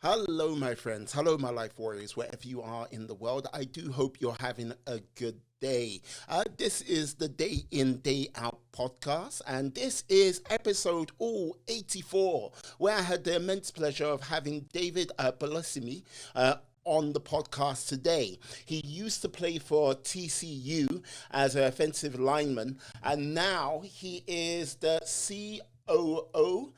Hello, my friends. Hello, my life warriors, wherever you are in the world. I do hope you're having a good day. This is the Day In, Day Out podcast, and this is episode 84, where I had the immense pleasure of having David Bolisomi on the podcast today. He used to play for TCU as an offensive lineman, and now he is the COO,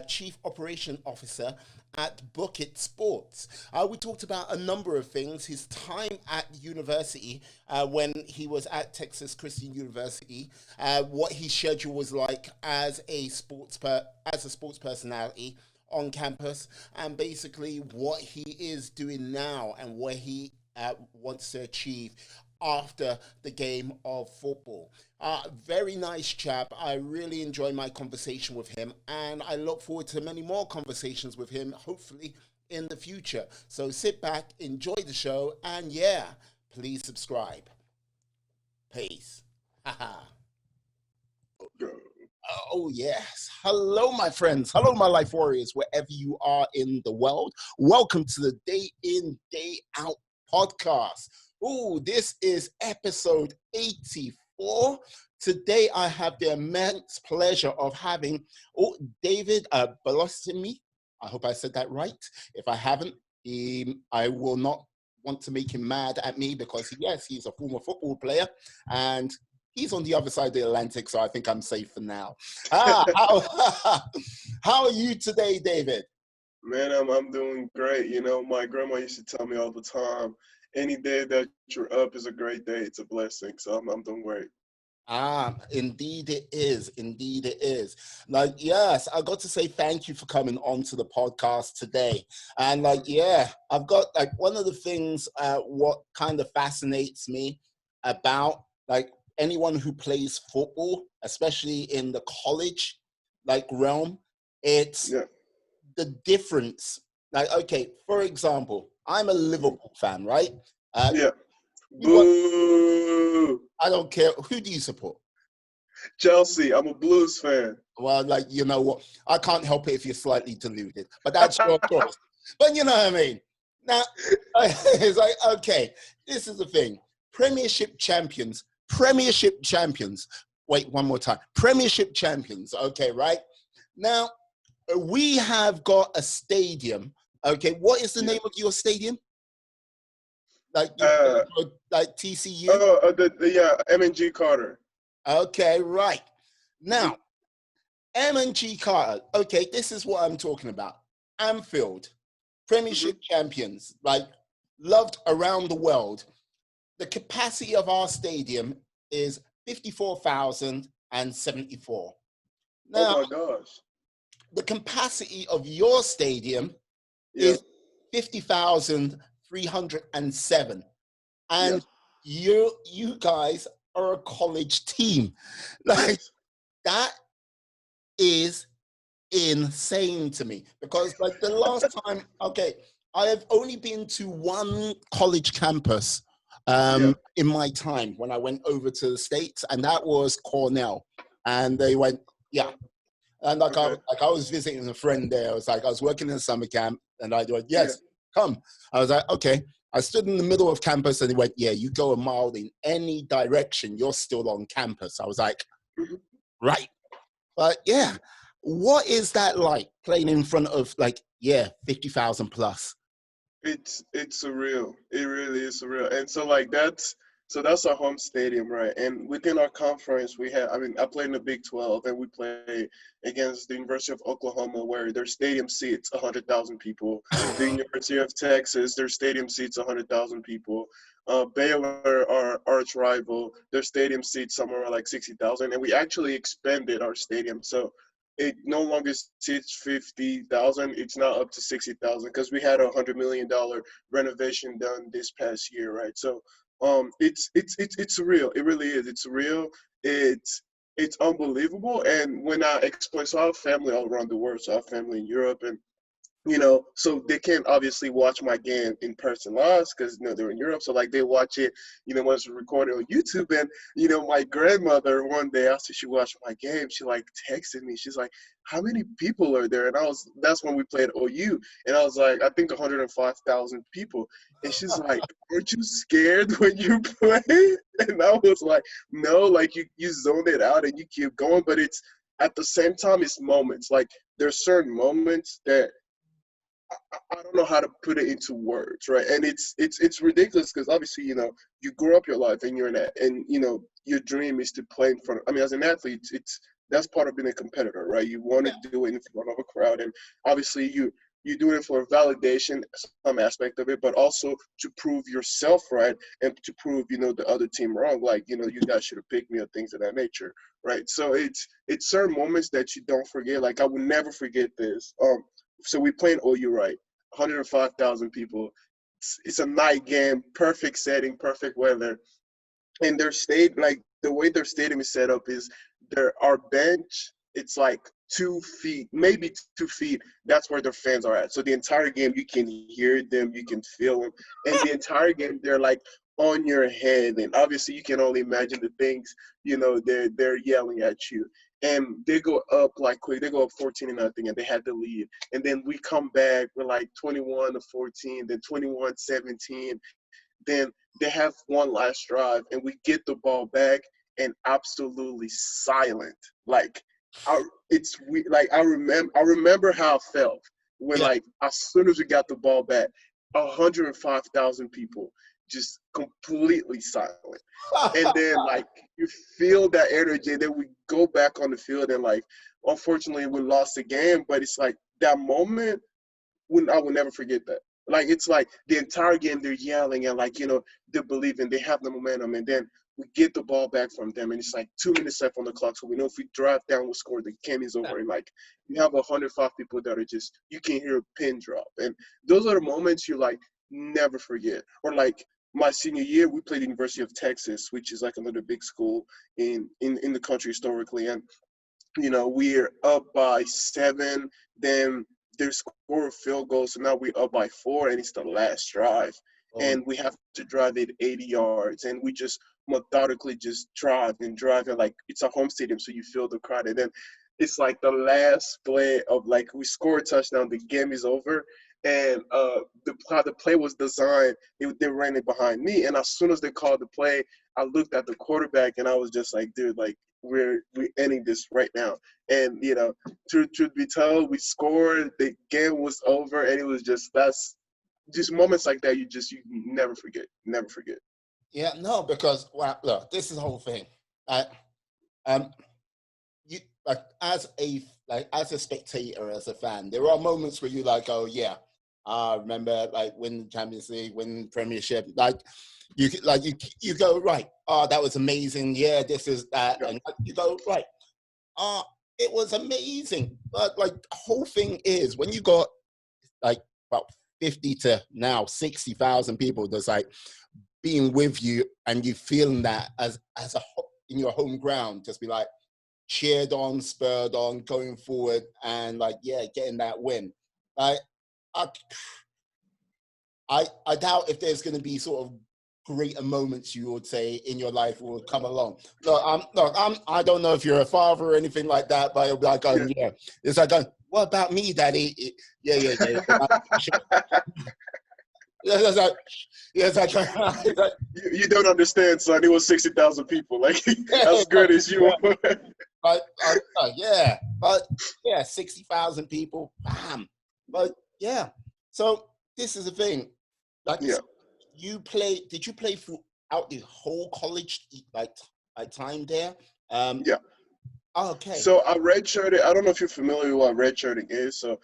Chief Operation Officer at Book It Sports. We talked about a number of things. His time at university, when he was at Texas Christian University, what his schedule was like as a sports personality on campus, and basically what he is doing now and what he wants to achieve after the game of football. Very nice chap. I really enjoy my conversation with him, and I look forward to many more conversations with him, hopefully in the future. So sit back, enjoy the show, and yeah, please subscribe. Peace. Haha. Oh, yes. Hello, my friends. Hello, my life warriors, wherever you are in the world. Welcome to the Day In, Day Out podcast. Oh, this is episode 84. Today, I have the immense pleasure of having David Bolisomi. I hope I said that right. If I haven't, I will not want to make him mad at me because, yes, he's a former football player and he's on the other side of the Atlantic, so I think I'm safe for now. How are you today, David? Man, I'm doing great. You know, my grandma used to tell me all the time, any day that you're up is a great day. It's a blessing. So I'm doing great. Indeed it is. Indeed it is. Like, yes, I got to say thank you for coming on to the podcast today. And like, yeah, I've got like one of the things, what kind of fascinates me about like anyone who plays football, especially in the college like realm, it's Yeah. the difference. Like, okay, for example, I'm a Liverpool fan, right? Uh, Yeah. you want, Boo. I don't care. Who do you support? Chelsea. I'm a Blues fan. Well, like, you know what? I can't help it if you're slightly deluded, but that's your choice. But you know what I mean? Now, it's like, okay, this is the thing. Premiership champions. Wait, one more time. Premiership champions. Okay, right? Now, we have got a stadium. Okay, what is the Yeah. name of your stadium? Like, Uh, like TCU? yeah, M&G Carter. Okay, right. Mhm. Now, M&G Carter. Okay, this is what I'm talking about. Anfield, Mhm. Premiership champions, like loved around the world. The capacity of our stadium is 54,074. Oh Now, my gosh. the capacity of your stadium Yeah. is 50,307. Yeah. And you guys are a college team. Like Yes. that is insane to me because like the last time, okay, I have only been to one college campus Yeah. in my time when I went over to the States, and that was Cornell. And they went, yeah. And Okay. like I was visiting a friend there. I was like, I was working in a summer camp, and I went, Yeah. yes, come. I was like, okay. I stood in the middle of campus, and he went, yeah, you go a mile in any direction, you're still on campus. I was like, Mhm. right. But yeah, what is that like playing in front of like, yeah, 50,000 plus? It's surreal. It really is surreal. And so like that's our home stadium, right? And within our conference, we have. I mean, I played in the Big 12, and we play against the University of Oklahoma, where their stadium seats 100,000 people. The University of Texas, their stadium seats 100,000 people. Baylor, our arch rival, their stadium seats somewhere like 60,000, and we actually expanded our stadium. So it no longer seats 50,000. It's now up to 60,000 because we had $100 million renovation done this past year, right? So it's real. It really is. It's real. It's unbelievable. And when I explain, so I have family all around the world. So I have family in Europe, and so they can't obviously watch my game in person live because they're in Europe. So like they watch it, once it's recorded on YouTube. And my grandmother one day after she watched my game, she like texted me. She's like, "How many people are there?" And that's when we played OU, and I was like, I think 105,000 people. And she's like, "Aren't you scared when you play?" And I was like, "No, like you zone it out and you keep going, but it's at the same time it's moments. Like there's certain moments that I don't know how to put it into words, right? And it's ridiculous because obviously, you grow up your life and you're in that, and your dream is to play in front of. I mean, as an athlete, it's that's part of being a competitor, right? You want to do it in front of a crowd, and obviously you do it for validation, some aspect of it, but also to prove yourself right and to prove the other team wrong. Like you guys should have picked me or things of that nature, right? So it's certain moments that you don't forget. Like I will never forget this. So we playing OU, right? 105,000 people. It's a night game, perfect setting, perfect weather, and their state like the way their stadium is set up is our bench. It's like 2 feet, maybe 2 feet. That's where their fans are at. So the entire game, you can hear them, you can feel them, and the entire game they're like on your head, and obviously you can only imagine the things they're yelling at you. And they go up like quick. They go up 14-0, and they had the lead. And then we come back. We're like 21-14, then 21-17. Then they have one last drive, and we get the ball back, and absolutely silent. Like, I remember how I felt when Yeah. like as soon as we got the ball back, 105,000 people just completely silent. And then like you feel that energy, and then we go back on the field, and like unfortunately we lost the game, but it's like that moment when I will never forget that. Like it's like the entire game they're yelling and like they're believing they have the momentum, and then we get the ball back from them, and it's like 2 minutes left on the clock, so we know if we drive down, we'll score. The game is over, and like you have 105 people that are just you can hear a pin drop, and those are the moments you like never forget. Or like my senior year, we played University of Texas, which is like another big school in the country historically, and we're up by 7, then they score a field goal, so now we're up by 4, and it's the last drive. Oh, And we have to drive it 80 yards, and we just methodically just drive, and like it's a home stadium, so you feel the crowd. And then it's like the last play of like we score a touchdown, the game is over, and the play was designed, they ran it behind me, and as soon as they called the play, I looked at the quarterback, and I was just like, dude, like we're ending this right now. And truth be told, we scored, the game was over, and it was that's just moments like that you never forget, never forget. yeah, no, because well, look, this is the whole thing. Uh, um, you like as a spectator, as a fan, there are moments where you like, oh yeah, I remember like win the Champions League, win Premiership, like you go right. Oh, that was amazing. Yeah, this is that, Yeah. and you go right. Uh, it was amazing. But like the whole thing is when you got like about 50 to now 60,000 people that's like being with you and you feeling that as in your home ground, just be like cheered on, spurred on, going forward, and like yeah, getting that win. Like I I doubt if there's going to be sort of greater moments you would say in your life will come along. I don't know if you're a father or anything like that, but it'll be like, Yeah. yeah, it's like, what about me, Daddy? Yeah. It's like, yeah, it's like, it's like You don't understand, son. It was 60,000 people. Like yeah, as good as you were. yeah, but yeah, 60,000 people, bam. But yeah, so this is the thing. Like, Yeah. did you play throughout the whole college, like time there? Yeah. Okay. So I redshirted. I don't know if you're familiar with what redshirting is. So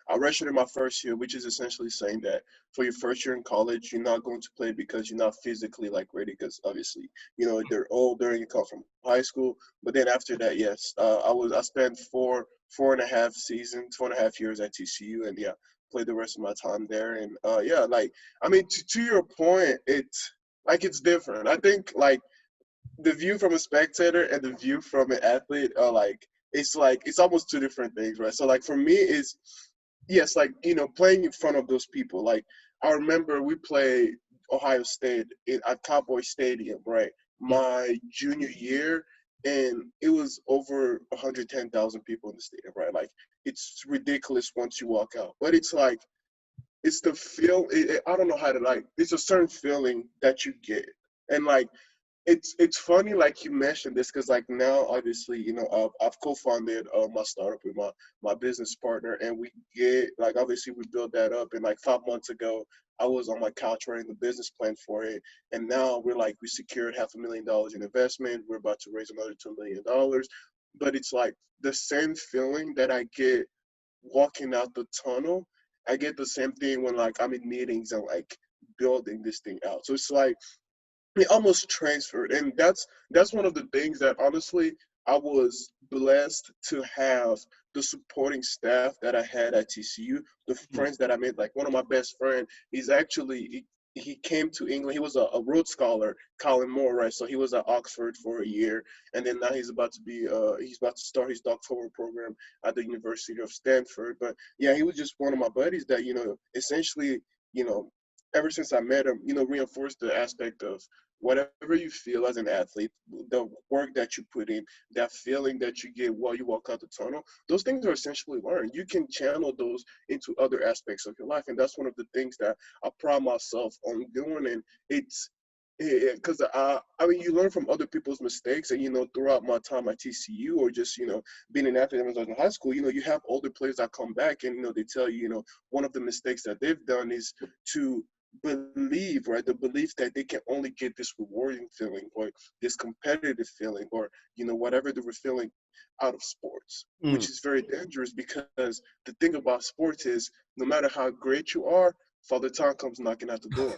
I redshirted my first year, which is essentially saying that for your first year in college, you're not going to play because you're not physically like ready. Because obviously, they're older and you come from high school. But then after that, yes, I spent four and a half years at TCU, and yeah, played the rest of my time there. And yeah, like I mean, to your point, it's different. I think the view from a spectator and the view from an athlete are like it's almost two different things, right? So like for me, yes, like, playing in front of those people. Like, I remember we played Ohio State at Cowboy Stadium, right? Mm. My junior year, and it was over 110,000 people in the stadium, right? Like, it's ridiculous once you walk out, but it's like, it's the feel. I don't know how to, like. It's a certain feeling that you get, and like, it's funny, like you mentioned this, because like now obviously, I've co-founded my startup with my business partner, and we get, like, obviously we built that up, and like 5 months ago I was on my couch writing the business plan for it, and now we secured $500,000 in investment. We're about to raise another $2 million, but it's like the same feeling that I get walking out the tunnel. I get the same thing when, like, I'm in meetings and like building this thing out. So it's like it almost transferred, and that's one of the things that honestly I was blessed to have. The supporting staff that I had at TCU, the Mm. friends that I made. Like, one of my best friend, he's actually he came to England. He was a Rhodes Scholar, Colin Moore, right? So he was at Oxford for a year, and then now he's about to start his doctoral program at the University of Stanford. But yeah, he was just one of my buddies that, essentially, you know ever since I met him, reinforced the aspect of whatever you feel as an athlete, the work that you put in, that feeling that you get while you walk out the tunnel, those things are essentially learned. You can channel those into other aspects of your life. And that's one of the things that I pride myself on doing. And it's, because I mean, you learn from other people's mistakes, and throughout my time at TCU, or just being an athlete when I was in high school, you have older players that come back, and they tell you, one of the mistakes that they've done is to believe, right? The belief that they can only get this rewarding feeling, or this competitive feeling, or whatever they were feeling out of sports, which Mm. is very dangerous, because the thing about sports is, no matter how great you are, Father Time comes knocking at the door.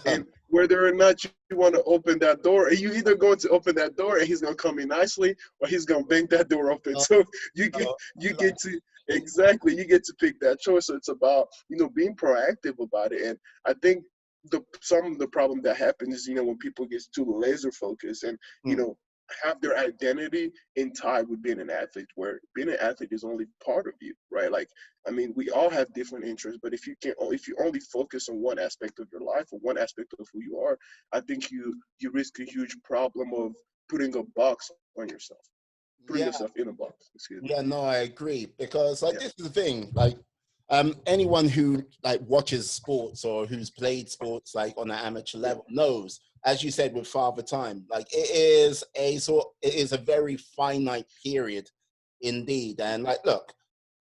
And whether or not you want to open that door, you either going to open that door and he's going to come in nicely, or he's going to bang that door open. Oh, So you get oh, you like, get to exactly you get to pick that choice. So it's about being proactive about it. And I think some of the problem that happens is, when people get too laser focused, and mm. have their identity in tie with being an athlete, where being an athlete is only part of you, right? Like, I mean, we all have different interests, but if you only focus on one aspect of your life, or one aspect of who you are, I think you risk a huge problem of putting a box on yourself, putting yourself Yeah. in a box. Excuse me. Yeah, no, I agree, because like Yeah. this is the thing, like anyone who like watches sports or who's played sports like on an amateur Yeah. level knows, as you said with Father Time, like it is a very finite period indeed. And like look,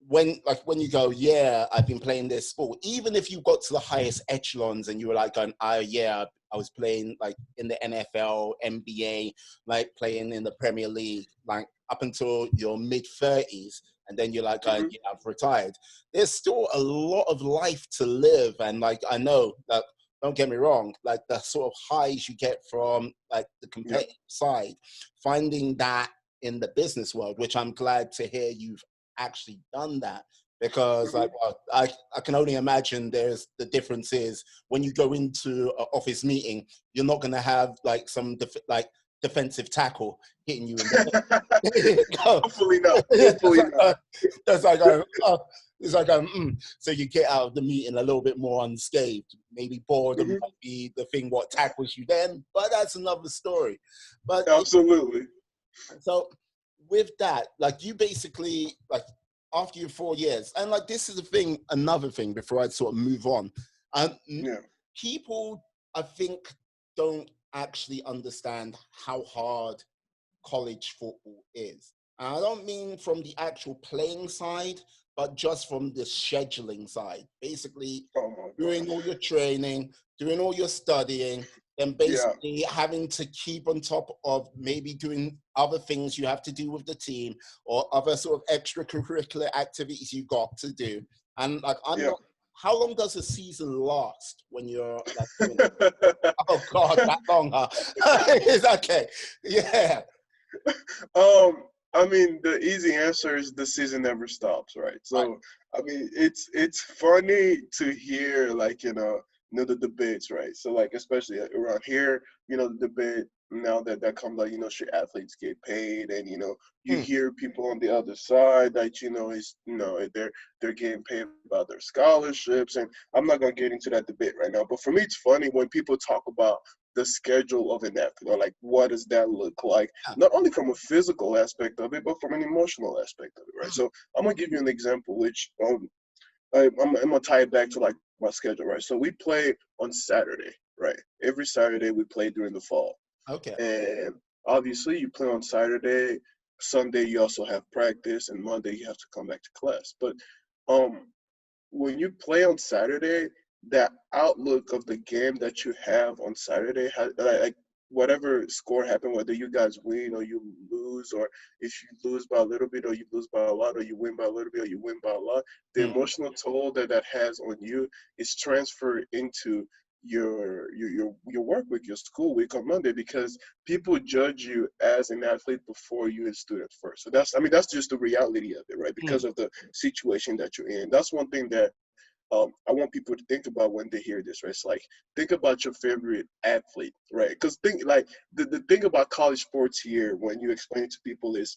when you go, yeah, I've been playing this sport, even if you got to the highest echelons and you were like going, oh yeah, I was playing like in the NFL, NBA, like playing in the Premier League, like up until your mid 30s, and then you're like, Hmm. yeah, I've retired. There's still a lot of life to live, and like I know that. Don't get me wrong, like the sort of highs you get from like the Yeah. competitive side, finding that in the business world, which I'm glad to hear you've actually done that, because Hmm. like well, I can only imagine there's the difference is when you go into an office meeting, you're not going to have like some defensive tackle hitting you in the no. Hopefully not. that's Hopefully like not. that's like oh, it's like so you get out of the meeting a little bit more unscathed. Maybe boredom Hmm. might be the thing what tackles you then, but that's another story. But Absolutely. so with that, like you basically like after your 4 years, and like this is the thing, another thing before I sort of move on. Um, Yeah. People I think don't actually understand how hard college football is. And I don't mean from the actual playing side, but just from the scheduling side. Basically, Oh my doing all gosh. your training, doing all your studying, then Yeah. basically having to keep on top of maybe doing other things you have to do with the team or other sort of extracurricular activities you got to do. And like, I'm Yeah. not, how long does a season last when you're like doing it? Oh God, that long, huh? It's okay. Yeah. I mean, the easy answer is the season never stops, right? Right. So, I mean, it's funny to hear, like, the debates, right? So, like, especially around here, the debate. now that that comes like, street athletes get paid, and you Mm. hear people on the other side that is they're getting paid by their scholarships. And I'm not gonna get into that debate right now, but for me it's funny when people talk about the schedule of an athlete, or like what does that look like, Yeah. not only from a physical aspect of it but from an emotional aspect of it, right? Mm. So I'm gonna give you an example, which I'm gonna tie it back to like my schedule, right? So we play on Saturday, right? Every Saturday we play during the fall, Okay. and obviously you play on Saturday. Sunday you also have practice, and Monday you have to come back to class. But um, when you play on Saturday, that outlook of the game that you have on Saturday, like whatever score happened, whether you guys win or you lose, or if you lose by a little bit or you lose by a lot, or you win by a little bit or you win by a lot, the Mm. emotional toll that that has on you is transferred into your work week, your school week on Monday, because people judge you as an athlete before you a student first. So that's, I mean, that's just the reality of it, right? Mm. Because of the situation that you're in. That's one thing that I want people to think about when they hear this, right? It's like, think about your favorite athlete, right? Because think like the thing about college sports here when you explain it to people is,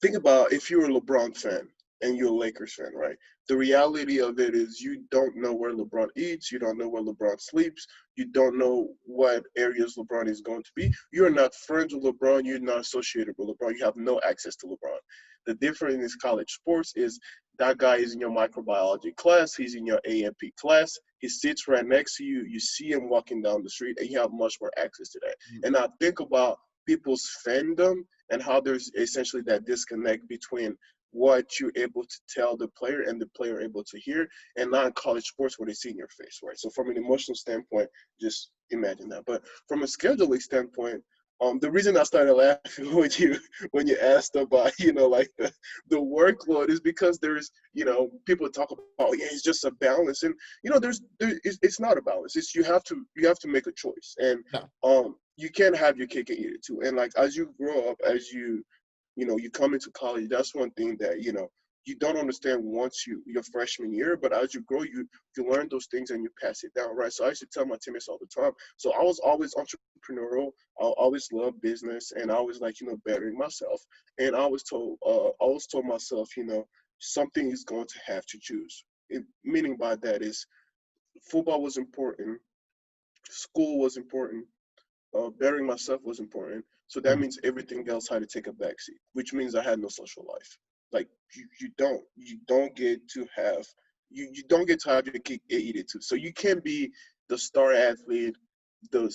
think about if you're a LeBron fan and you're a Lakers fan, right? The reality of it is you don't know where LeBron eats, you don't know where LeBron sleeps, you don't know what areas LeBron is going to be. You're not friends with LeBron, you're not associated with LeBron, you have no access to LeBron. The difference in college sports is that guy is in your microbiology class, he's in your A&P class, he sits right next to you, you see him walking down the street, and you have much more access to that. Mm. And I think about people's fandom and how there's essentially that disconnect between what you're able to tell the player and the player able to hear, and not in college sports where they see in your face, right? So from an emotional standpoint, just imagine that. But from a scheduling standpoint, the reason I started laughing when you asked about like the workload is because there's people talk about, yeah, it's just a balance, and it's not a balance. It's you have to make a choice, and Yeah. you can't have your cake and eat it too. And like as you grow up, as you come into college, that's one thing that you don't understand once your freshman year, but as you grow, you learn those things and you pass it down, right? So I used to tell my teammates all the time. So I was always entrepreneurial. I always loved business, and I always like bettering myself. And I always told myself, something is going to have to choose. Meaning by that is, football was important, school was important, bettering myself was important. So that Mm. means everything else had to take a backseat, which means I had no social life. Like you don't get to have you don't get to have your cake and eat it too. So you can't be the star athlete, the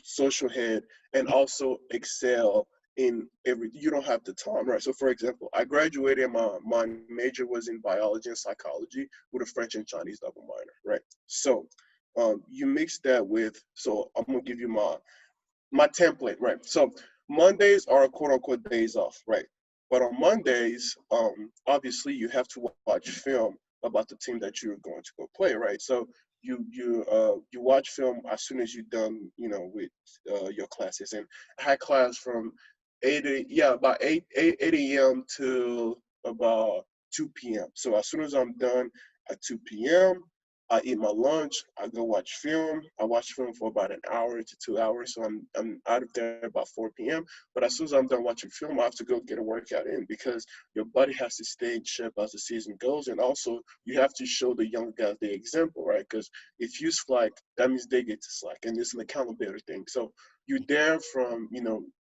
social head, and also excel in every. You don't have the time, right? So for example, I graduated. My major was in biology and psychology with a French and Chinese double minor, right? So you mix that with. So I'm gonna give you my template, right? So Mondays are quote unquote days off, right? But on Mondays, obviously you have to watch film about the team that you're going to go play, right? So you watch film as soon as you're done, with your classes. And I had class from about 8 a.m. till about 2 p.m. So as soon as I'm done at 2 p.m., I eat my lunch. I go watch film. I watch film for about an hour to 2 hours. So I'm out of there about 4 p.m. But as soon as I'm done watching film, I have to go get a workout in, because your body has to stay in shape as the season goes. And also, you have to show the young guys the example, right? Because if you slack, that means they get to slack. And it's an accountability thing. So you're there from,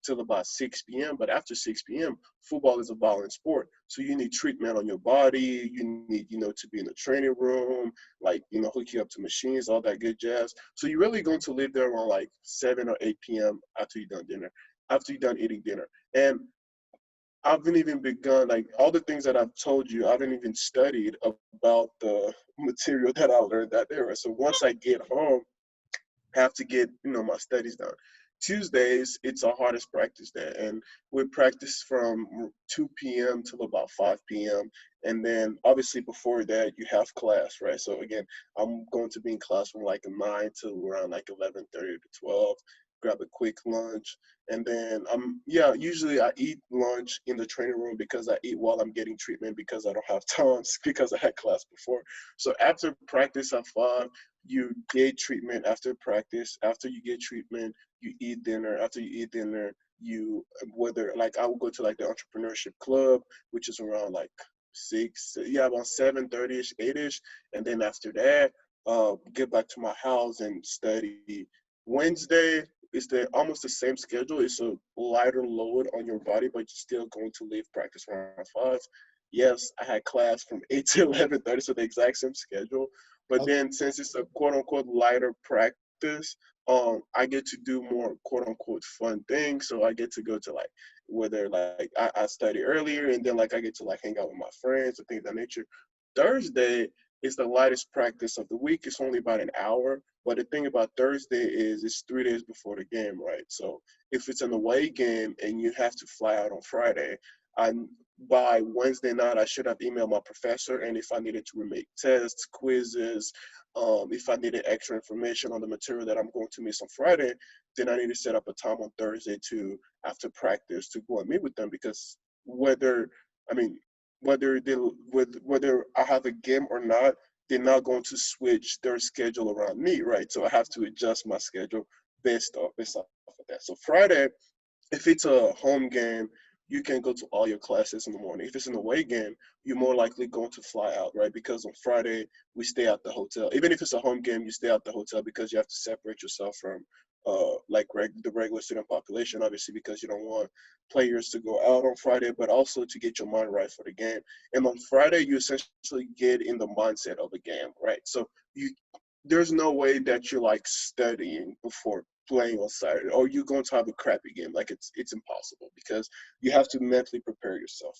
till about 6 p.m. But after 6 p.m., football is a violent sport. So you need treatment on your body. You need, to be in the training room, like, hook you up to machines, all that good jazz. So you're really going to live there around like 7 or 8 p.m. after you're done dinner, after you're done eating dinner. And I haven't even begun, like, all the things that I've told you, I haven't even studied about the material that I learned that era. So once I get home, have to get my studies done. Tuesdays, it's our hardest practice day, and we practice from 2 p.m. till about 5 p.m. And then obviously before that, you have class, right? So again, I'm going to be in class from like 9 to around like 11:30 to 12. Grab a quick lunch, and then usually I eat lunch in the training room because I eat while I'm getting treatment because I don't have time because I had class before. So after practice at 5, you get treatment after practice. After you get treatment, you eat dinner. After you eat dinner, you whether like I would go to like the entrepreneurship club, which is around like about 7:30ish, 8ish, and then after that, get back to my house and study. Wednesday is almost the same schedule. It's a lighter load on your body, but you're still going to leave practice around 5. Yes, I had class from 8 to 11:30, so the exact same schedule. But Okay. then since it's a quote unquote lighter practice, I get to do more quote unquote fun things. So I get to go to like whether like I study earlier and then like I get to like hang out with my friends and things of that nature. Thursday is the lightest practice of the week. It's only about an hour. But the thing about Thursday is it's 3 days before the game, right? So if it's an away game and you have to fly out on Friday, I by Wednesday night I should have emailed my professor, and if I needed to remake tests, quizzes, if I needed extra information on the material that I'm going to miss on Friday, then I need to set up a time on Thursday to after practice to go and meet with them because whether I mean whether I have a game or not, they're not going to switch their schedule around me, right? So I have to adjust my schedule based off of that. So Friday, if it's a home game, you can go to all your classes in the morning. If it's an away game, you're more likely going to fly out, right? Because on Friday, we stay at the hotel. Even if it's a home game, you stay at the hotel because you have to separate yourself from the regular student population, obviously, because you don't want players to go out on Friday, but also to get your mind right for the game. And on Friday, you essentially get in the mindset of the game, right? So you there's no way that you're like studying before playing on Saturday, or you're going to have a crappy game. Like it's impossible because you have to mentally prepare yourself.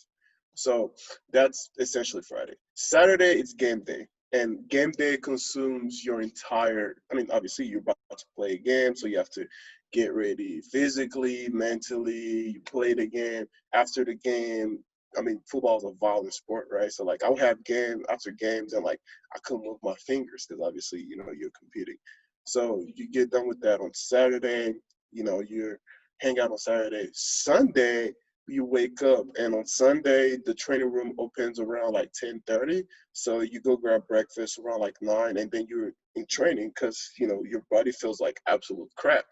So that's essentially Friday. Saturday is game day, and game day consumes your entire. I mean, obviously you're about to play a game, so you have to get ready physically, mentally. You play the game. After the game, I mean, football is a violent sport, right? So like I would have game after games, and like I couldn't move my fingers because obviously you're competing. So you get done with that on Saturday. You hang out on Saturday. Sunday you wake up, and on Sunday the training room opens around like 10:30. So you go grab breakfast around like 9, and then you're in training because your body feels like absolute crap.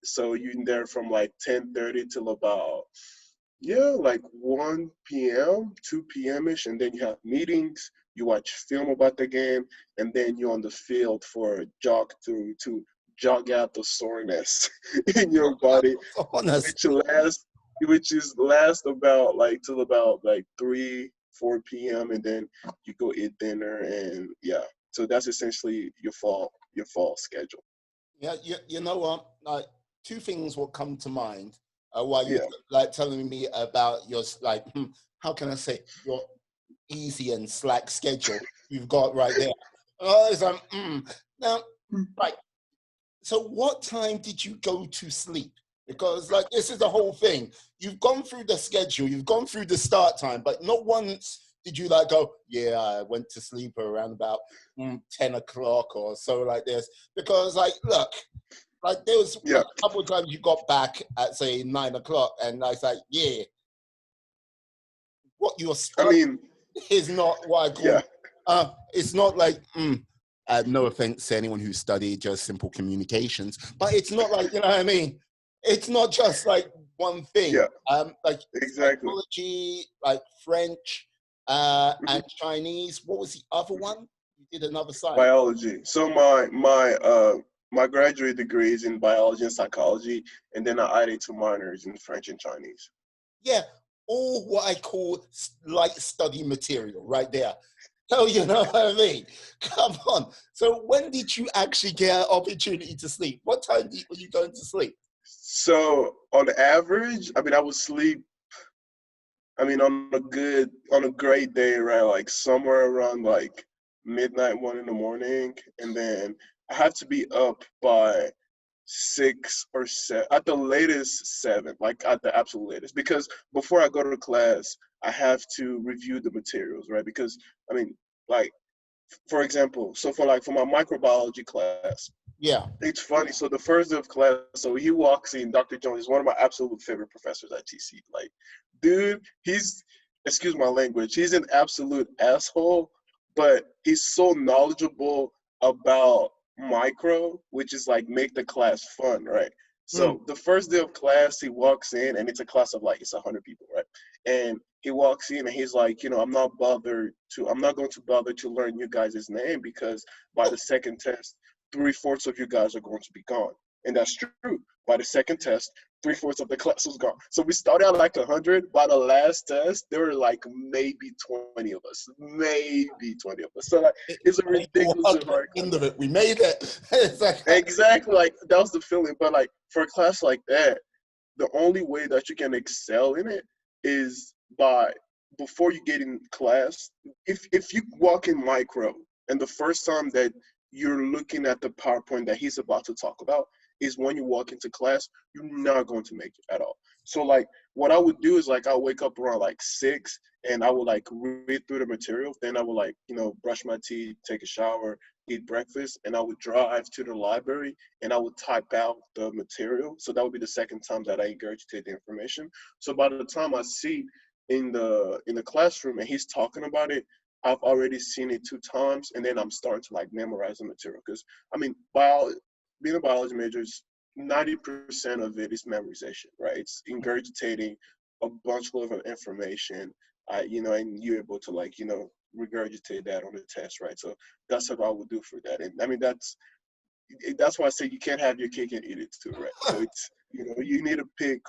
So you're in there from like 10:30 till about like 1 p.m., 2 p.m. ish, and then you have meetings, you watch film about the game, and then you're on the field for a jog to jog out the soreness in your body, which Honestly. lasts which is last about like till about like 3, 4 p.m., and then you go eat dinner, and yeah. So that's essentially your fall schedule. Yeah, you know what? Like two things will come to mind while you Yeah. like telling me about your like how can I say your easy and slack schedule you've got right there. Oh, it's now right. So what time did you go to sleep? Because like this is the whole thing. You've gone through the schedule, you've gone through the start time, but not once did you like go, yeah, I went to sleep around about 10 o'clock or so like this. Because like, look, like there was Yeah. a couple of times you got back at say 9 o'clock and I was like, yeah, what you're I studying mean, is not what I yeah. call, it's not like, no offense to anyone who studied just simple communications, but it's not like, you know what I mean? It's not just like one thing. Yeah. Like Exactly. psychology, like French, Mhm. and Chinese. What was the other one? You did another side. Biology. So my graduate degree is in biology and psychology, and then I added 2 minors in French and Chinese. Yeah, all what I call light study material right there. Oh, you know what I mean? Come on. So when did you actually get an opportunity to sleep? What time were you going to sleep? So on average, I mean, I would sleep. I mean, on a great day, right? Like somewhere around like midnight, 1 in the morning, and then I have to be up by 6 or 7, at the latest 7, like at the absolute latest. Because before I go to class, I have to review the materials, right? Because I mean, like for example, so for my microbiology class, Yeah. it's funny. So the first day of class, so he walks in. Dr. Jones is one of my absolute favorite professors at TC. Like, dude, he's excuse my language. He's an absolute asshole, but he's so knowledgeable about micro, which is like make the class fun, right? Mm. So the first day of class, he walks in, and it's a class of like it's 100 people, right? And he walks in, and he's like, I'm not going to bother to learn you guys' name because by the second test, 3/4 of you guys are going to be gone, and that's true. By the second test, 3/4 of the class was gone. So we started out like 100. By the last test, there were like maybe 20 of us, maybe 20 of us. So like, it's a ridiculously Walked hard class. into it. We made it. It's like, Exactly, like that was the feeling. But like for a class like that, the only way that you can excel in it is by before you get in class. If you walk in micro and the first time that you're looking at the PowerPoint that he's about to talk about is when you walk into class, you're not going to make it at all. So like what I would do is like I'll wake up around like 6 and I would like read through the material. Then I would like, brush my teeth, take a shower, eat breakfast, and I would drive to the library and I would type out the material. So that would be the second time that I regurgitate the information. So by the time I see in the classroom and he's talking about it, I've already seen it 2 times, and then I'm starting to like memorize the material. Because I mean, being a biology major is 90% of it is memorization, right? It's ingurgitating a bunch of information, and you're able to like regurgitate that on the test, right? So that's what I would do for that, and I mean that's why I say you can't have your cake and eat it too, right? So it's you need to pick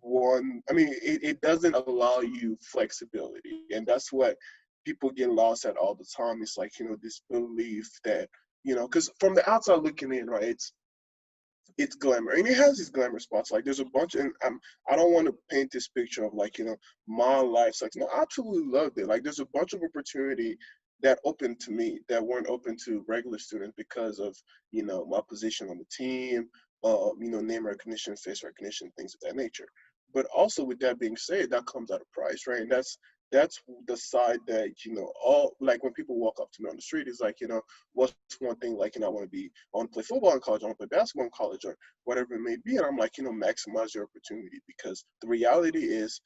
one. I mean, it doesn't allow you flexibility, and that's what people get lost at all the time. It's like this belief that because from the outside looking in, right? It's glamour, and it has these glamour spots. Like there's a bunch, and I don't want to paint this picture of like my life sucks. No, I absolutely loved it. Like there's a bunch of opportunity that opened to me that weren't open to regular students because of my position on the team, name recognition, face recognition, things of that nature. But also with that being said, that comes at a price, right? And that's the side that all like when people walk up to me on the street is like what's one thing like I want to be I want to play football in college, I want to play basketball in college, or whatever it may be, and I'm like maximize your opportunity because the reality is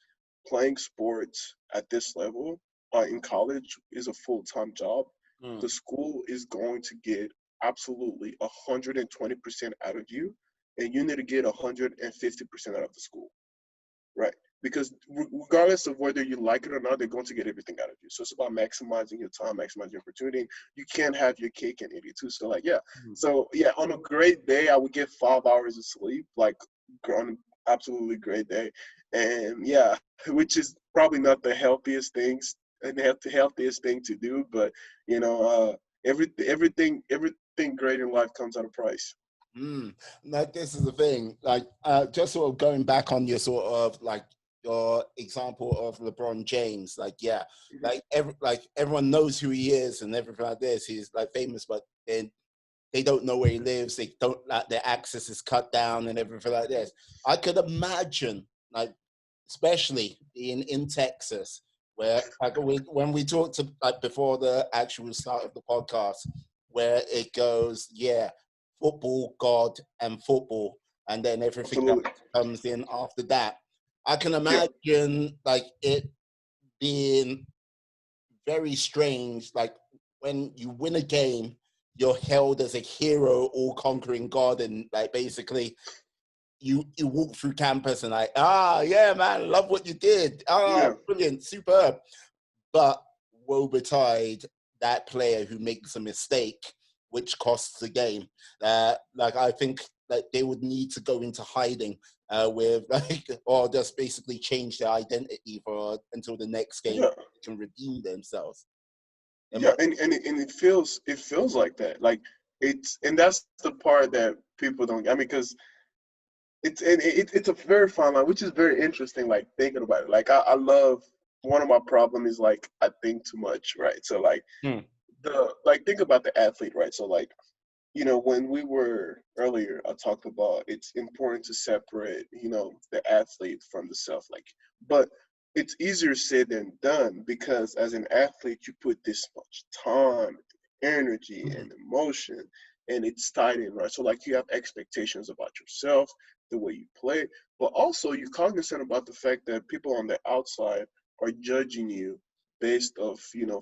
playing sports at this level in college is a full-time job. mm. The school is going to get absolutely 120% out of you, and you need to get 150% out of the school, right? Because regardless of whether you like it or not, they're going to get everything out of you. So it's about maximizing your time, maximizing your opportunity. You can't have your cake and eat it too. So like, yeah. Mm. So yeah, on a great day, I would get 5 hours of sleep, like on an absolutely great day. And yeah, which is probably not the healthiest things and the healthiest thing to do, but everything great in life comes at a price. Mm. Like this is the thing. Like just sort of going back on your sort of like your example of LeBron James. Like yeah, like everyone knows who he is and everything like this. He's like famous, but they don't know where he lives. They don't like their access is cut down and everything like this. I could imagine like especially in Texas, where like when we talked to like before the actual start of the podcast, where it goes, yeah, football, God, and football, and then everything else Absolutely. comes in after that. I can Yeah. imagine like it being very strange, like when you win a game, you're held as a hero, all-conquering God, and like basically you walk through campus and like, yeah, man, love what you did. Yeah. Brilliant, superb. But woe betide that player who makes a mistake, which costs the game. Like I think that they would need to go into hiding with like, or just basically change their identity for until the next game Yeah. can redeem themselves. Yeah, and it feels like that. Like and that's the part that people don't. I mean, because it's a very fine line, which is very interesting. Like thinking about it. Like I love one of my problem is like I think too much, right? So like Hmm. think about the athlete, right? So like when we were earlier, I talked about it's important to separate, the athlete from the self. Like, but it's easier said than done because as an athlete, you put this much time, energy, Mhm. and emotion, and it's tied in, right? So, like, you have expectations about yourself, the way you play, but also you're cognizant about the fact that people on the outside are judging you based off,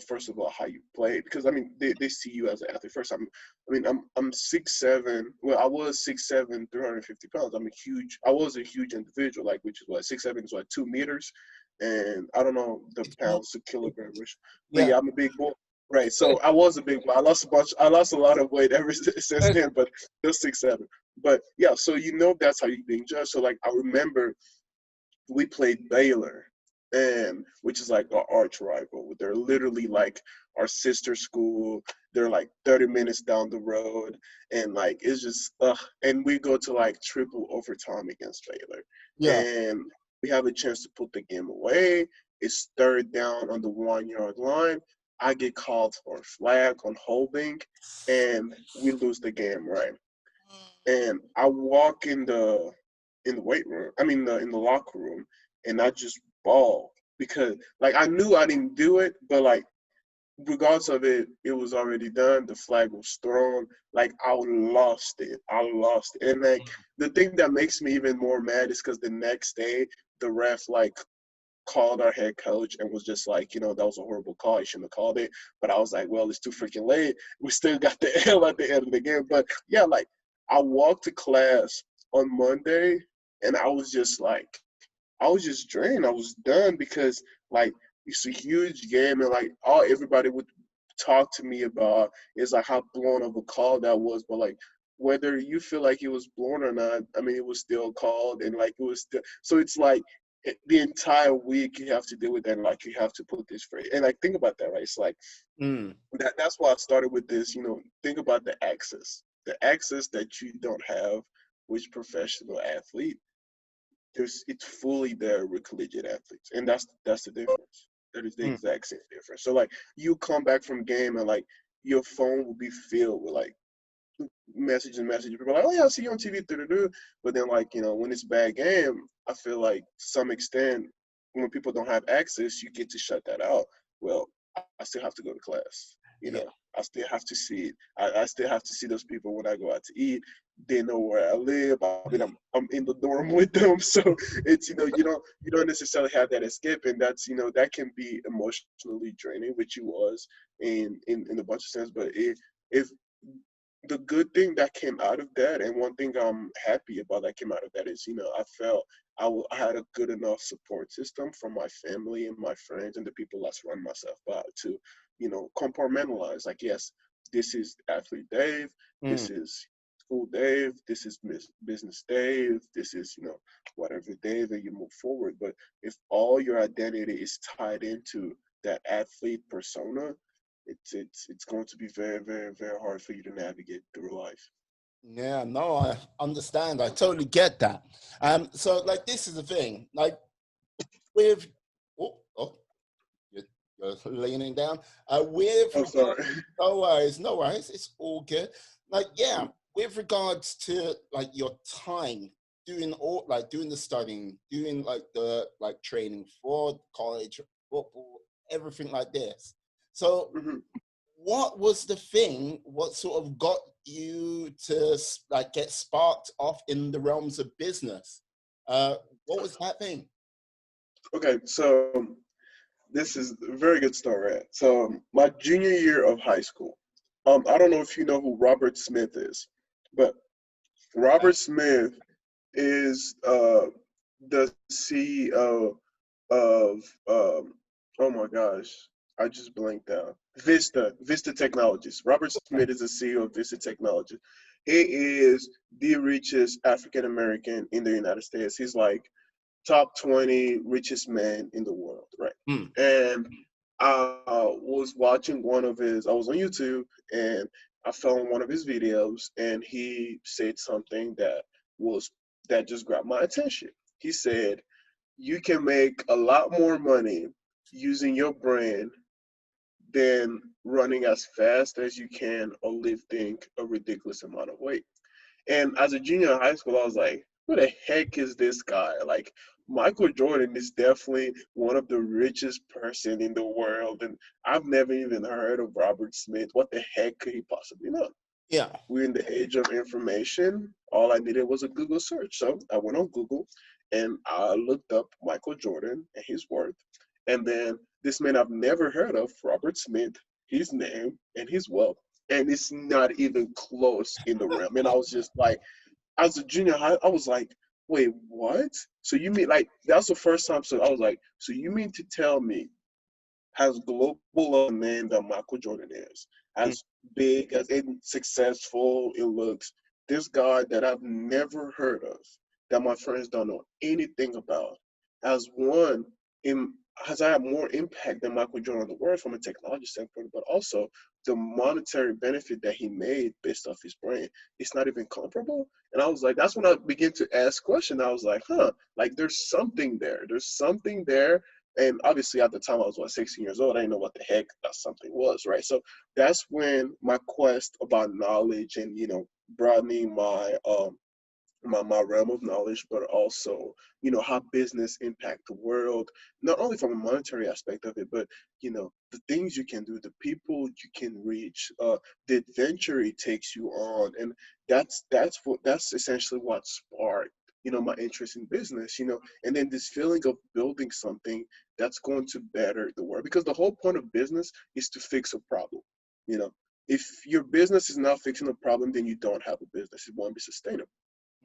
first of all, how you play. Because I mean, they see you as an athlete first. I'm 6'7". Well, I was 6'7", 350 pounds. I was a huge individual, like, which is what, 6'7" is what, 2 meters, and I don't know the It's not. pounds to kilogram ratio, but Yeah. yeah, I'm a big boy. Right, so I was a big boy. I lost a lot of weight ever since then, but still 6'7". But yeah, so that's how you're being judged. So like I remember we played Baylor, and which is like our arch rival. They're literally like our sister school. They're like 30 minutes down the road, and like it's just and we go to like triple overtime against Baylor, Yeah. and we have a chance to put the game away. It's third down on the 1 yard line. I get called for a flag on holding, and we lose the game, right? And I walk in the weight room. I mean, in the locker room, and I just bawl because like I knew I didn't do it, but like regardless of it, it was already done. The flag was thrown. Like I lost it. I lost it. And like the thing that makes me even more mad is because the next day the ref like called our head coach and was just like, that was a horrible call. You shouldn't have called it. But I was like, well, it's too freaking late. We still got the L at the end of the game. But yeah, like I walked to class on Monday and I was just drained. I was done because like it's a huge game and like all everybody would talk to me about is like how blown of a call that was. But like whether you feel like it was blown or not, I mean it was still called and like it was still so it's like the entire week you have to deal with that and like you have to put this for and like think about that, right? It's like Mm. that's why I started with this, think about the access. The access that you don't have with professional athlete it's fully there with collegiate athletes, and that's the difference. That is the Mm. exact same difference. So like you come back from game and like your phone will be filled with like messages. People are like, oh yeah, I see you on TV, but then like when it's a bad game, I feel like to some extent when people don't have access, you get to shut that out. Well, I still have to go to class. Yeah. I still have to see it. I still have to see those people when I go out to eat. They know where I live. I mean, I'm in the dorm with them, so it's you don't necessarily have that escape, and that's that can be emotionally draining, which it was in a bunch of sense. But if the good thing that came out of that, and one thing I'm happy about that came out of that is, I felt I had a good enough support system from my family and my friends and the people I surround myself by to, compartmentalize. Like, yes, this is athlete Dave, Mm. this is school Dave, this is business Dave, this is, whatever Dave, and you move forward. But if all your identity is tied into that athlete persona, it's going to be very, very, very hard for you to navigate through life. Yeah, no, I understand. I totally get that. So like this is the thing, like with oh, you're, you're leaning down. With I'm sorry. regard, no worries, it's all good. Like, yeah, with regards to like your time doing the studying, doing like the like training for college football, everything like this. So Mhm. what was the thing? What sort of got you to like get sparked off in the realms of business? Uh, what was that thing? Okay, so this is a very good story. So my junior year of high school, I don't know if you know who Robert Smith is, but Robert Smith is the CEO of oh my gosh, I just blanked out. Vista Technologies. Robert Smith is the CEO of Vista Technologies. He is the richest African American in the United States. He's like top 20 richest man in the world, right? Mm. And I was watching I was on YouTube and I found one of his videos and he said something was, that just grabbed my attention. He said, you can make a lot more money using your brand than running as fast as you can or lifting a ridiculous amount of weight. And as a junior in high school, I was like, who the heck is this guy? Like, Michael Jordan is definitely one of the richest person in the world. And I've never even heard of Robert Smith. What the heck could he possibly know? Yeah. We're in the age of information. All I needed was a Google search. So I went on Google and I looked up Michael Jordan and his worth. And then this man I've never heard of, Robert Smith, his name and his wealth, and it's not even close in the realm. And I was just like, as a junior high, I was like, wait, what? So you mean like that's the first time? So I was like, so you mean to tell me as global of a man that Michael Jordan is, Mm. as big as and successful it looks, this guy that I've never heard of, that my friends don't know anything about, has one in has had more impact than Michael Jordan on the world from a technology standpoint, but also the monetary benefit that he made based off his brain, it's not even comparable. And I was like, that's when I began to ask questions. I was like, like there's something there. There's something there, and obviously at the time I was 16 years old. I didn't know what the heck that something was, right? So that's when my quest about knowledge and broadening my realm of knowledge, but also how business impact the world, not only from a monetary aspect of it, but the things you can do, the people you can reach, the adventure it takes you on, and that's essentially what sparked my interest in business, and then this feeling of building something that's going to better the world, because the whole point of business is to fix a problem. you know if your business is not fixing a problem, then you don't have a business. It won't be sustainable.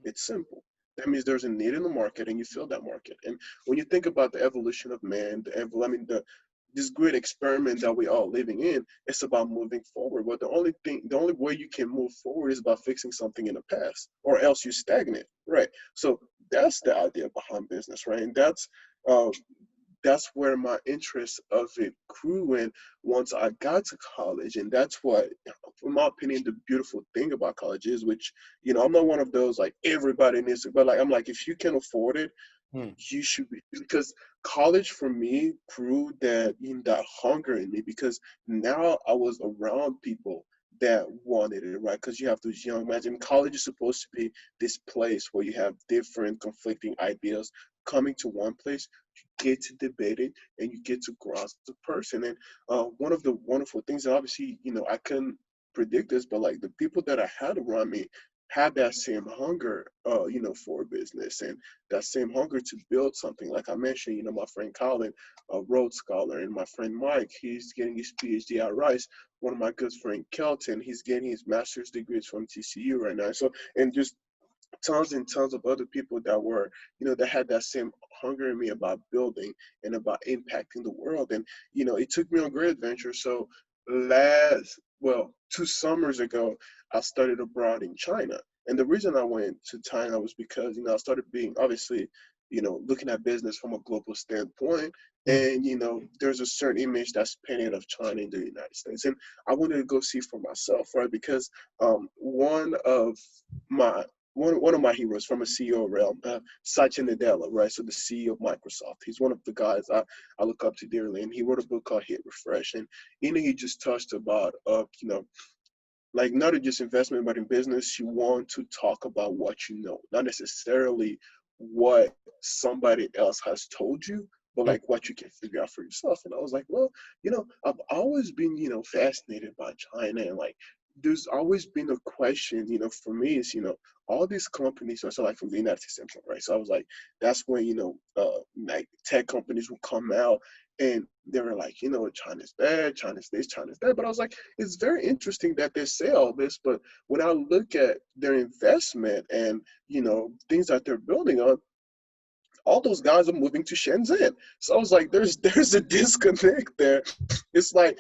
It's simple. That means there's a need in the market, and you fill that market. And when you think about the evolution of man, this great experiment that we are living in, it's about moving forward. But the only way you can move forward is by fixing something in the past, or else you stagnate, right? So that's the idea behind business, right? And uh, that's where my interest of it grew in once I got to college. And that's what, in my opinion, the beautiful thing about college is, which, I'm not one of those like everybody needs to, but like, I'm like, if you can afford it, Mm. you should be, because college for me grew that hunger in me, because now I was around people that wanted it, right? Because you have those young men, and college is supposed to be this place where you have different conflicting ideas coming to one place. You get to debate it, and you get to grow as a person. And one of the wonderful things, and obviously, I couldn't predict this, but like the people that I had around me had that same hunger, for business, and that same hunger to build something. Like I mentioned, my friend Colin, a Rhodes Scholar, and my friend Mike, he's getting his PhD at Rice. One of my good friend Kelton, he's getting his master's degrees from TCU right now. So, and just tons and tons of other people that were, that had that same hunger in me about building and about impacting the world. And, it took me on great adventure. So well, 2 summers ago, I studied abroad in China. And the reason I went to China was because, I started being, obviously, looking at business from a global standpoint. Mm. And, there's a certain image that's painted of China in the United States. And I wanted to go see for myself, right? Because my one of my heroes from a CEO realm, Satya Nadella, right? So the CEO of Microsoft. He's one of the guys I look up to dearly, and he wrote a book called Hit Refresh, and in it he just touched about, like not just investment, but in business, you want to talk about what you know, not necessarily what somebody else has told you, but Mm. like what you can figure out for yourself. And I was like, well, I've always been, fascinated by China, and like there's always been a question, for me is, all these companies are so like from the United States, right? So I was like, that's when, like tech companies will come out and they were like, China's bad, China's this, China's that. But I was like, it's very interesting that they say all this, but when I look at their investment and things that they're building on, all those guys are moving to Shenzhen. So I was like, there's a disconnect there. It's like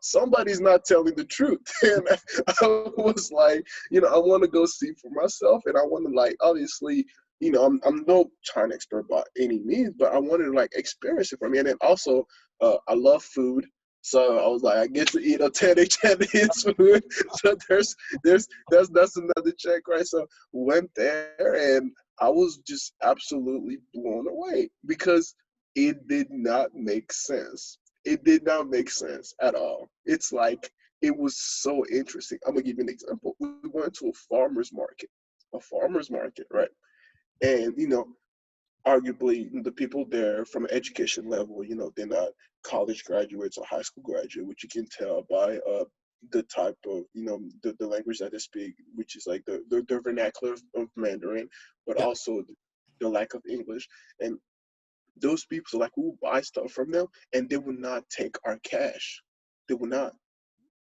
somebody's not telling the truth. And I was like, I want to go see for myself, and I want to like obviously. I'm no China expert by any means, but I wanted to like experience it for me. And then also, I love food, so I was like, I get to eat authentic Chinese food. So that's another check, right? So went there, and I was just absolutely blown away because it did not make sense. It did not make sense at all. It's like it was so interesting. I'm gonna give you an example. We went to a farmer's market, right? And arguably the people there from an education level, they're not college graduates or high school graduate, which you can tell by the type of the language that they speak, which is like the vernacular of Mandarin, but Yeah. also the lack of English. And those people, like, we will buy stuff from them and they will not take our cash. They will not,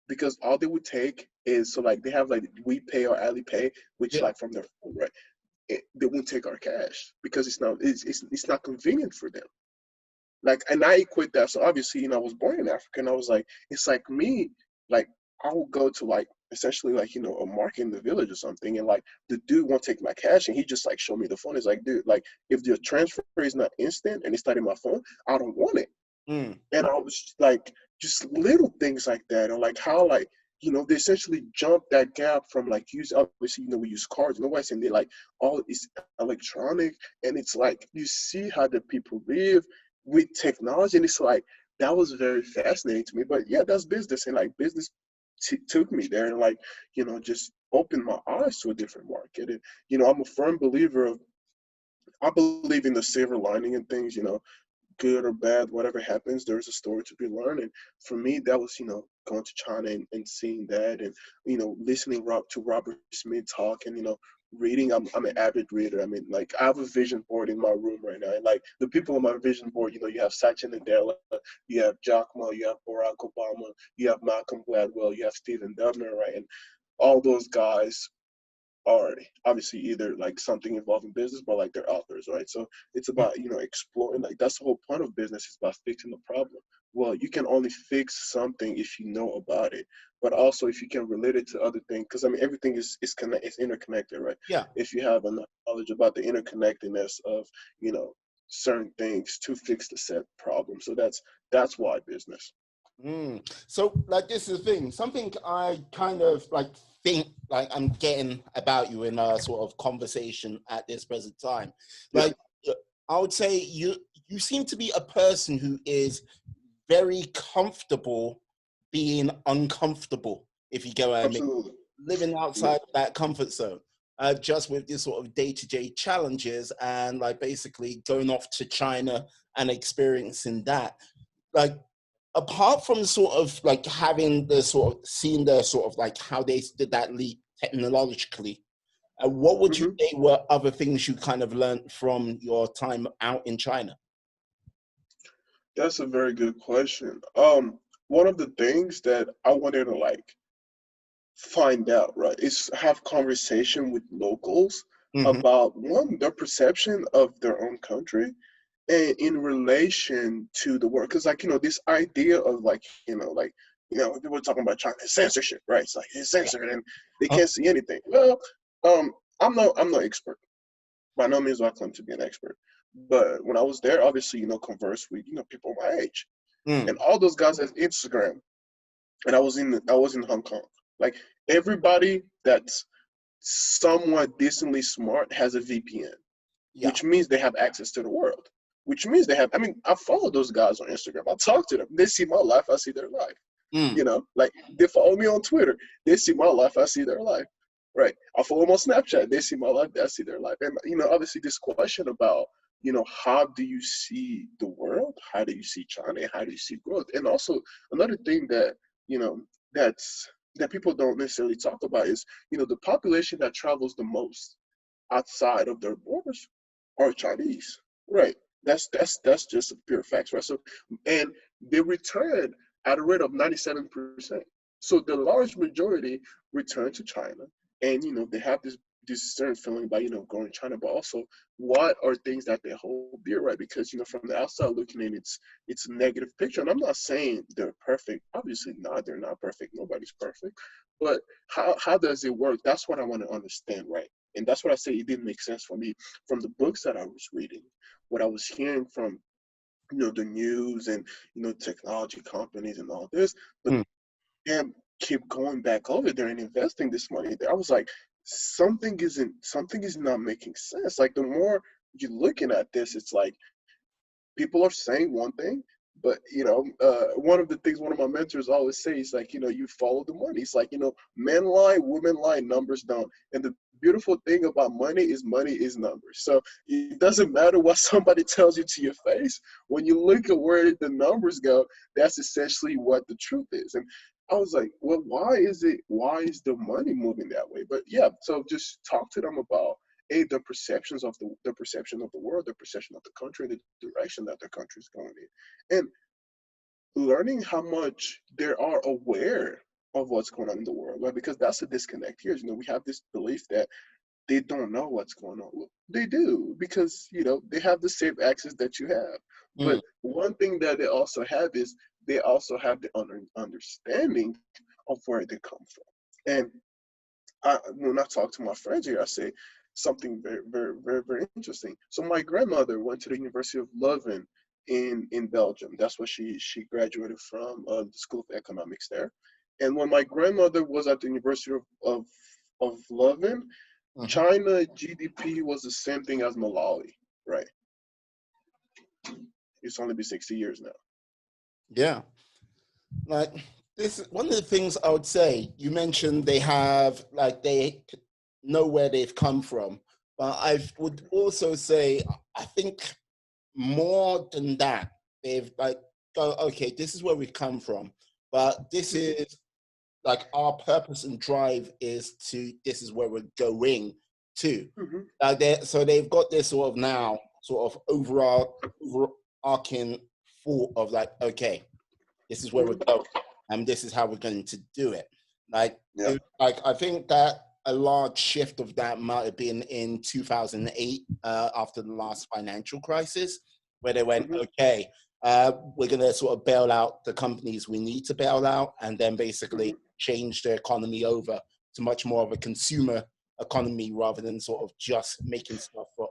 because all they would take is, so like they have like we pay or Alipay, which Yeah. like from their phone, right? They won't take our cash because it's not convenient for them. Like, and I equate that. So obviously, I was born in Africa, and I was like, it's like me, like I will go to like essentially like a market in the village or something, and like the dude won't take my cash, and he just like show me the phone. He's like, dude, like if the transfer is not instant and it's not in my phone, I don't want it. Mm. And I was like, just little things like that, or like how like they essentially jump that gap from like use obviously we use cards, West, and they like all is electronic, and it's like you see how the people live with technology, and it's like that was very fascinating to me. But yeah, that's business, and like business took me there, and like just opened my eyes to a different market. And I'm a firm believer of I believe in the silver lining and things, good or bad, whatever happens, there's a story to be learned. And for me, that was, going to China and seeing that, and, listening to Robert Smith talk, and, reading. I'm an avid reader. I mean, like, I have a vision board in my room right now. And, like, the people on my vision board, you have Satya Nadella, you have Jack Ma, you have Barack Obama, you have Malcolm Gladwell, you have Stephen Dubner, right? And all those guys are obviously either like something involving business, but like they're authors, right? So it's about exploring. Like that's the whole point of business, is about fixing the problem. Well, you can only fix something if you know about it, but also if you can relate it to other things, because I mean everything is interconnected, right? Yeah. If you have enough knowledge about the interconnectedness of you know certain things to fix the set problem, so that's why business. Mm. So, like, this is the thing. Something I kind of like think like I'm getting about you in a sort of conversation at this present time. Yeah, Like, I would say you seem to be a person who is very comfortable being uncomfortable, if you get what I mean, absolutely. living Yeah. outside of that comfort zone. Just with this sort of day-to-day challenges and like basically going off to China and experiencing that. Like, apart from sort of like having the sort of seeing the sort of like how they did that leap technologically, what would you hmm say were other things you kind of learned from your time out in China? That's a very good question. One of the things that I wanted to like find out, right, is have conversation with locals Hmm. about one, their perception of their own country, and in relation to the world. Because like this idea of like people talking about China censorship, right? It's like it's censored and they Uh, can't see anything. Well, I'm no expert. By no means do I claim to be an expert. But when I was there, obviously, converse with people my age, mm, and all those guys have Instagram, and I was in Hong Kong. Like everybody that's somewhat decently smart has a VPN, yeah. which means they have access to the world. Which means they have. I mean, I follow those guys on Instagram. I talk to them. They see my life. I see their life. Mm, Like they follow me on Twitter. They see my life. I see their life. Right. I follow them on Snapchat. They see my life. I see their life. And obviously, this question about how do you see the world? How do you see China? How do you see growth? And also another thing that you know that's that people don't necessarily talk about is the population that travels the most outside of their borders are Chinese. Right. That's just a pure facts, right? So and they return at a rate of 97%. So the large majority return to China, and they have this certain feeling about going to China, but also what are things that they hold dear, right? Because from the outside looking in, it's a negative picture, and I'm not saying they're perfect. Obviously not. They're not perfect. Nobody's perfect. But how does it work? That's what I want to understand, right? And that's what I say it didn't make sense for me from the books that I was reading, what I was hearing from the news and technology companies and all this, but mm. them keep going back over there and investing this money there. I was like, something is not making sense. Like the more you're looking at this, it's like people are saying one thing, but one of the things one of my mentors always say is like, you follow the money. It's like, men lie, women lie, numbers don't. And the beautiful thing about money is numbers. So it doesn't matter what somebody tells you to your face. When you look at where the numbers go, that's essentially what the truth is. And I was like, well, why is the money moving that way? But yeah, so just talk to them about the perceptions of the perception of the world, the perception of the country, the direction that the country is going in, and learning how much they are aware of what's going on in the world, right? Because that's a disconnect here. We have this belief that they don't know what's going on. Well, they do, because they have the same access that you have. Mm. But one thing that they also have is they also have the understanding of where they come from. And when I talk to my friends here, I say something very, very, very, very interesting. So my grandmother went to the University of Leuven in Belgium. That's what she graduated from, the School of Economics there. And when my grandmother was at the University of Leuven, Mhm. China GDP was the same thing as Malawi, right? It's only been 60 years now. Yeah. Like this, one of the things I would say, you mentioned they have, like, they know where they've come from, but I would also say, I think more than that, they've like go, okay, this is where we've come from, but this is like our purpose and drive is to, this is where we're going to. Mm-hmm. So they've got this sort of now sort of overarching thought of like, okay, this is where we're going, and this is how we're going to do it. Like, Yeah. like I think that a large shift of that might have been in 2008, after the last financial crisis, where they went, Mm-hmm. okay, we're going to sort of bail out the companies we need to bail out, and then basically Mm-hmm. change the economy over to much more of a consumer economy rather than sort of just making stuff for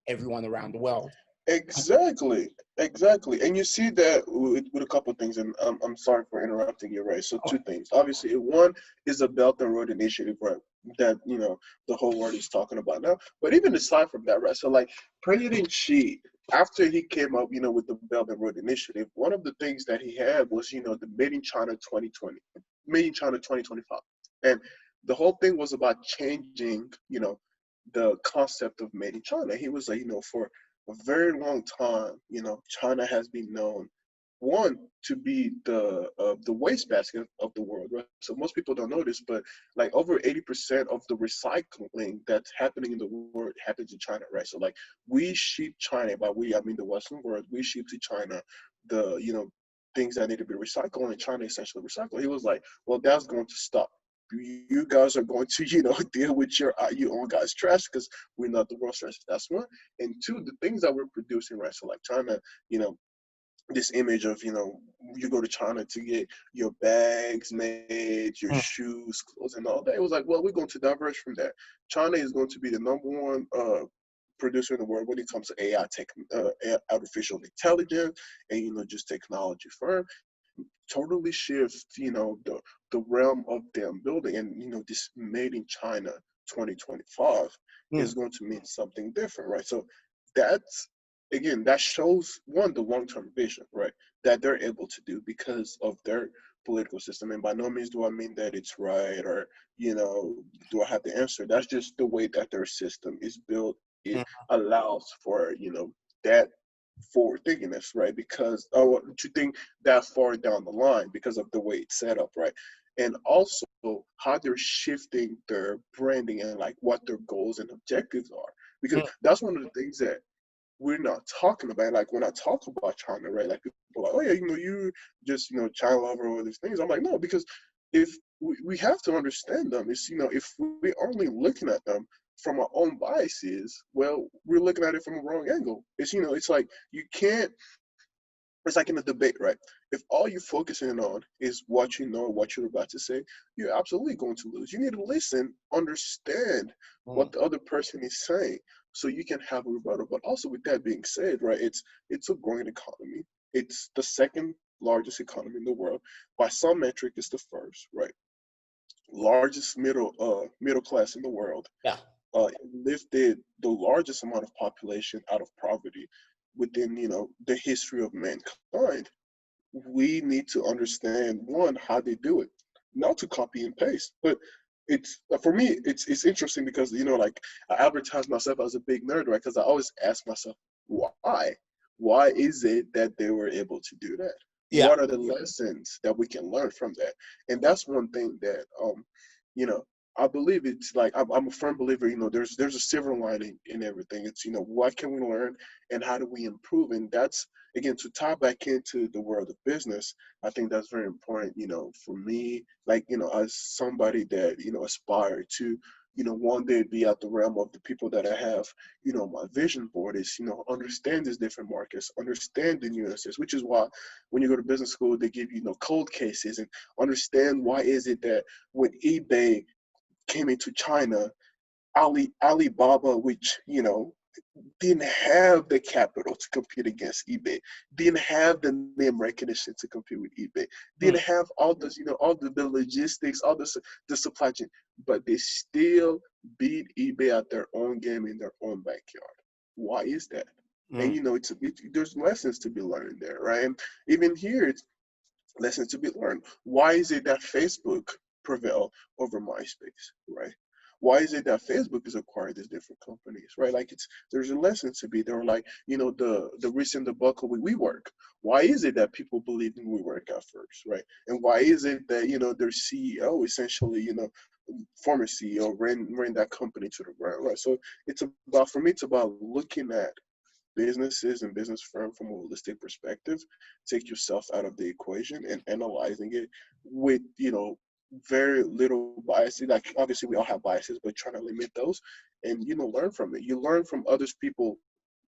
everyone around the world. Exactly, exactly. And you see that with a couple of things, and I'm sorry for interrupting you, right? So two things. Obviously, one is a Belt and Road Initiative, right? That the whole world is talking about now. But even aside from that, right? So like President Xi, after he came up, with the Belt and Road Initiative, one of the things that he had was, the Made in China 2020, Made in China 2025, and the whole thing was about changing, the concept of Made in China. He was like, for a very long time, China has been known, one, to be the wastebasket of the world, right? So most people don't know this, but like over 80% of the recycling that's happening in the world happens in China, right? So like we ship China, by we I mean the Western world, we ship to China the things that need to be recycled, and China essentially recycle. He was like, well, that's going to stop. You guys are going to, deal with your own guys' trash, because we're not the world's trash. That's one. And two, the things that we're producing, right? So like China, you know, this image of, you go to China to get your bags made, your Mm. shoes, clothes, and all that. It was like, well, we're going to diverge from that. China is going to be the number one producer in the world when it comes to AI tech, artificial intelligence, and just technology firm. Totally shift, the realm of them building, and this Made in China 2025 Mm. is going to mean something different, right? So that's, again, that shows, one, the long-term vision, right, that they're able to do because of their political system. And by no means do I mean that it's right, or do I have the answer. That's just the way that their system is built. It Mm. allows for that forward thinkingness, right? Because to think that far down the line because of the way it's set up, right? And also how they're shifting their branding and like what their goals and objectives are. Because Mm. that's one of the things that we're not talking about. Like when I talk about China, right? Like people are like, oh yeah, you just China lover, all these things. I'm like, no, because if we have to understand them, it's if we're only looking at them from our own biases, well, we're looking at it from a wrong angle. It's like you can't. It's like in a debate, right? If all you're focusing on is what you know, what you're about to say, you're absolutely going to lose. You need to listen, understand Mm. what the other person is saying, so you can have a rebuttal. But also, with that being said, right, it's a growing economy. It's the second largest economy in the world. By some metric, it's the first, right? Largest middle class in the world. Yeah. Lifted the largest amount of population out of poverty within the history of mankind. We need to understand, one, how they do it, not to copy and paste, but it's for me it's interesting because like I advertise myself as a big nerd, right? Because I always ask myself why is it that they were able to do that? Yeah. What are the lessons that we can learn from that? And that's one thing that you know I believe it's like I'm a firm believer. There's a silver lining in everything. It's what can we learn and how do we improve? And that's again to tie back into the world of business. I think that's very important. For me, like as somebody that aspire to one day be out the realm of the people that I have. My vision board is understand these different markets, understand the nuances, which is why when you go to business school they give you cold cases and understand why is it that when eBay came into China, Alibaba, which didn't have the capital to compete against eBay, didn't have the name recognition to compete with eBay, didn't have all this, all the logistics, all the supply chain, but they still beat eBay at their own game in their own backyard. Why is that? And there's lessons to be learned there, right? And even here, it's lessons to be learned. Why is it that Facebook prevail over MySpace, right? Why is it that Facebook is acquired these different companies, right? Like there's a lesson to be there. Like the recent debacle with WeWork. Why is it that people believe in WeWork at first, right? And why is it that their CEO essentially former CEO ran that company to the ground, right? So it's about for me it's about looking at businesses and business firm from a holistic perspective, take yourself out of the equation and analyzing it with very little bias. Like obviously we all have biases, but trying to limit those and learn from it. You learn from others people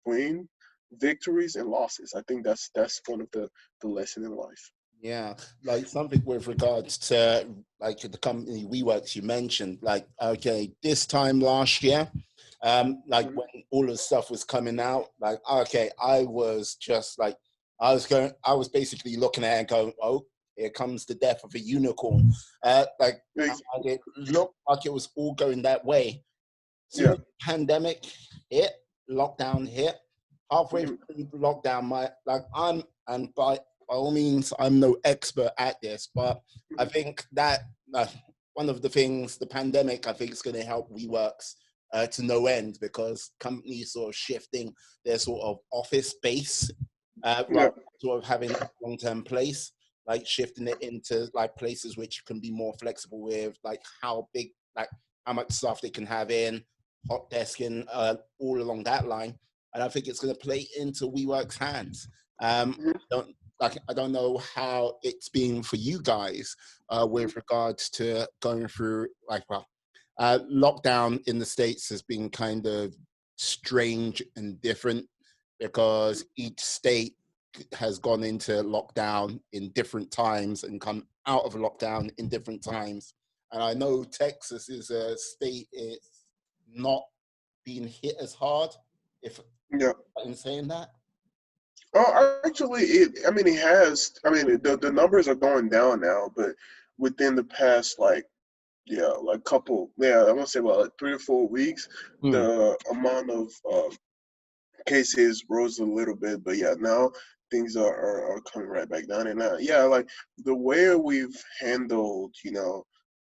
win victories and losses. I think that's one of the lesson in life. Yeah, like something with regards to like the company WeWorks you mentioned, like, okay, this time last year, like when all of the stuff was coming out, like, okay, I was just like, I was basically looking at it and going, oh, here comes the death of a unicorn. Like, it looked like it was all going that way. Soon as the pandemic hit, lockdown hit, halfway through lockdown, and by all means, I'm no expert at this, but I think that one of the things, the pandemic, I think is going to help WeWorks to no end because companies sort of shifting their sort of office space rather than sort of having a long-term place, like shifting it into like places which can be more flexible with like how big, like how much stuff they can have in, hot desking, all along that line. And I think it's going to play into WeWork's hands. I don't know how it's been for you guys with regards to going through lockdown in the States has been kind of strange and different because each state has gone into lockdown in different times and come out of lockdown in different times. And I know Texas is a state it's not being hit as hard, if I'm saying that. Oh, actually, it has. I mean, the numbers are going down now, but within the past, couple, I want to say about like 3 to 4 weeks, the amount of cases rose a little bit, but now things are coming right back down. And like the way we've handled,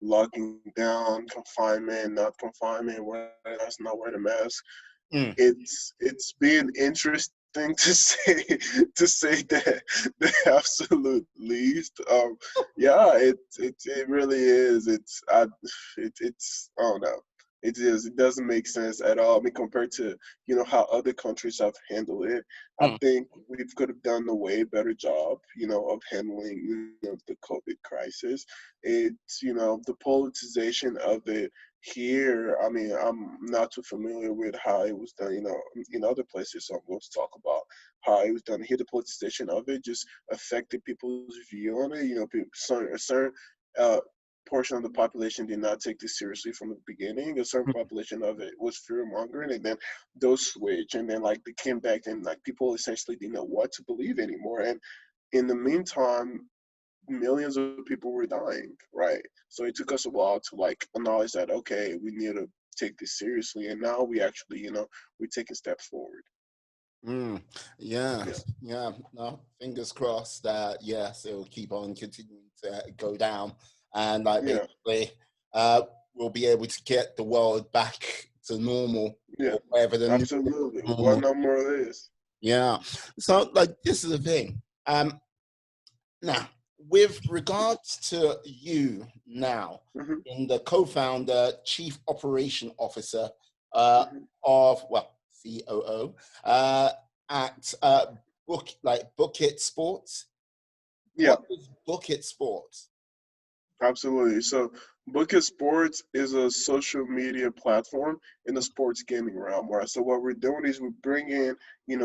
locking down, confinement, not confinement, wearing us, not wearing a mask, it's been interesting to say the absolute least. It really is. It's I don't know. It doesn't make sense at all. I mean, compared to how other countries have handled it, I think we could have done a way better job of handling the COVID crisis. It's the politicization of it here. I mean, I'm not too familiar with how it was done in other places, so I'm going to talk about how it was done here. The politicization of it just affected people's view on it. A certain uh, portion of the population did not take this seriously from the beginning. A certain population of it was fear mongering, and then those switch, and then like they came back, and like people essentially didn't know what to believe anymore. And in the meantime, millions of people were dying, right? So it took us a while to like acknowledge that, okay, we need to take this seriously, and now we actually, we're taking steps forward. Yeah. No, fingers crossed that yes, it'll keep on continuing to go down, and like basically, we'll be able to get the world back to normal or whatever the Absolutely. new What normal. number it is? Yeah. So like this is the thing. Now with regards to you now, Hmm. in the co-founder, chief operation officer uh, Hmm. of, well, COO, at Book It Sports. Yeah. What is Book It Sports? Absolutely. So, Book Sports is a social media platform in the sports gaming realm, right? So what we're doing is we bring in,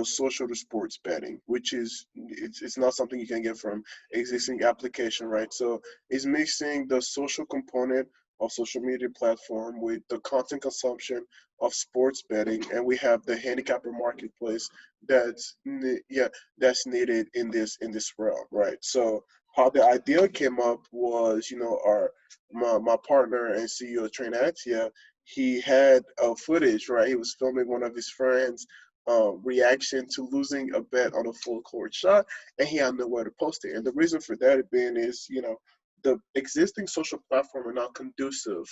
social to sports betting, which is it's not something you can get from existing application, right? So it's mixing the social component of social media platform with the content consumption of sports betting, and we have the handicapper marketplace that's needed in this realm, right? So how the idea came up was, my partner and CEO of Train Atia, he had footage, right? He was filming one of his friends' reaction to losing a bet on a full court shot, and he had nowhere to post it. And the reason for that being is, the existing social platform are not conducive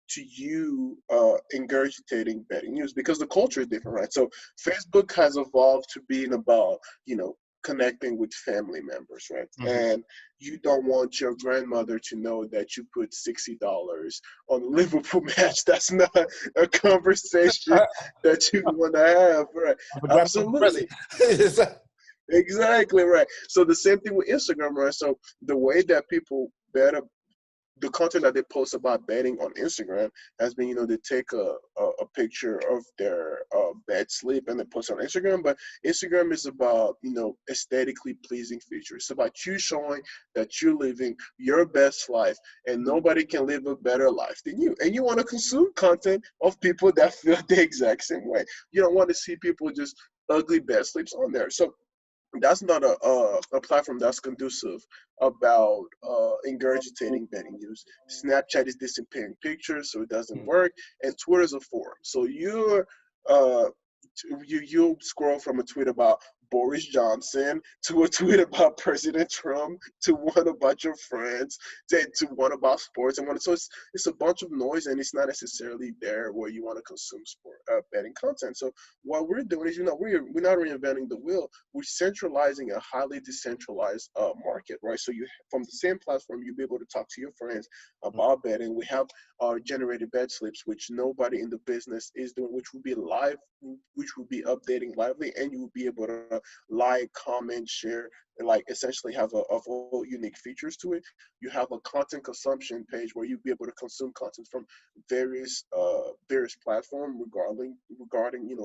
to you ingurgitating betting news because the culture is different, right? So Facebook has evolved to being about, connecting with family members, right? Mhm. And you don't want your grandmother to know that you put $60 on the Liverpool match. That's not a conversation that you want to have, right? The grandfather Absolutely. present. Exactly right. So the same thing with Instagram, right? So the way that people better the content that they post about betting on Instagram has been, they take a picture of their bed sleep and they post it on Instagram. But Instagram is about, aesthetically pleasing features. It's about you showing that you're living your best life and nobody can live a better life than you. And you want to consume content of people that feel the exact same way. You don't want to see people just ugly bed sleeps on there. So that's not a platform that's conducive about ingurgitating betting news. Snapchat is disappearing pictures, so it doesn't work, and Twitter's a forum. So uh, you scroll from a tweet about Boris Johnson to a tweet about President Trump to one about your friends to one about sports and one. So it's a bunch of noise and it's not necessarily there where you want to consume sport betting content. So what we're doing is we're not reinventing the wheel. We're centralizing a highly decentralized market, right? So you from the same platform you'll be able to talk to your friends about betting. We have generated bet slips, which nobody in the business is doing, which will be live, which will be updating lively, and you will be able to like, comment, share, and like essentially have a whole unique features to it. You have a content consumption page where you'll be able to consume content from various platforms regarding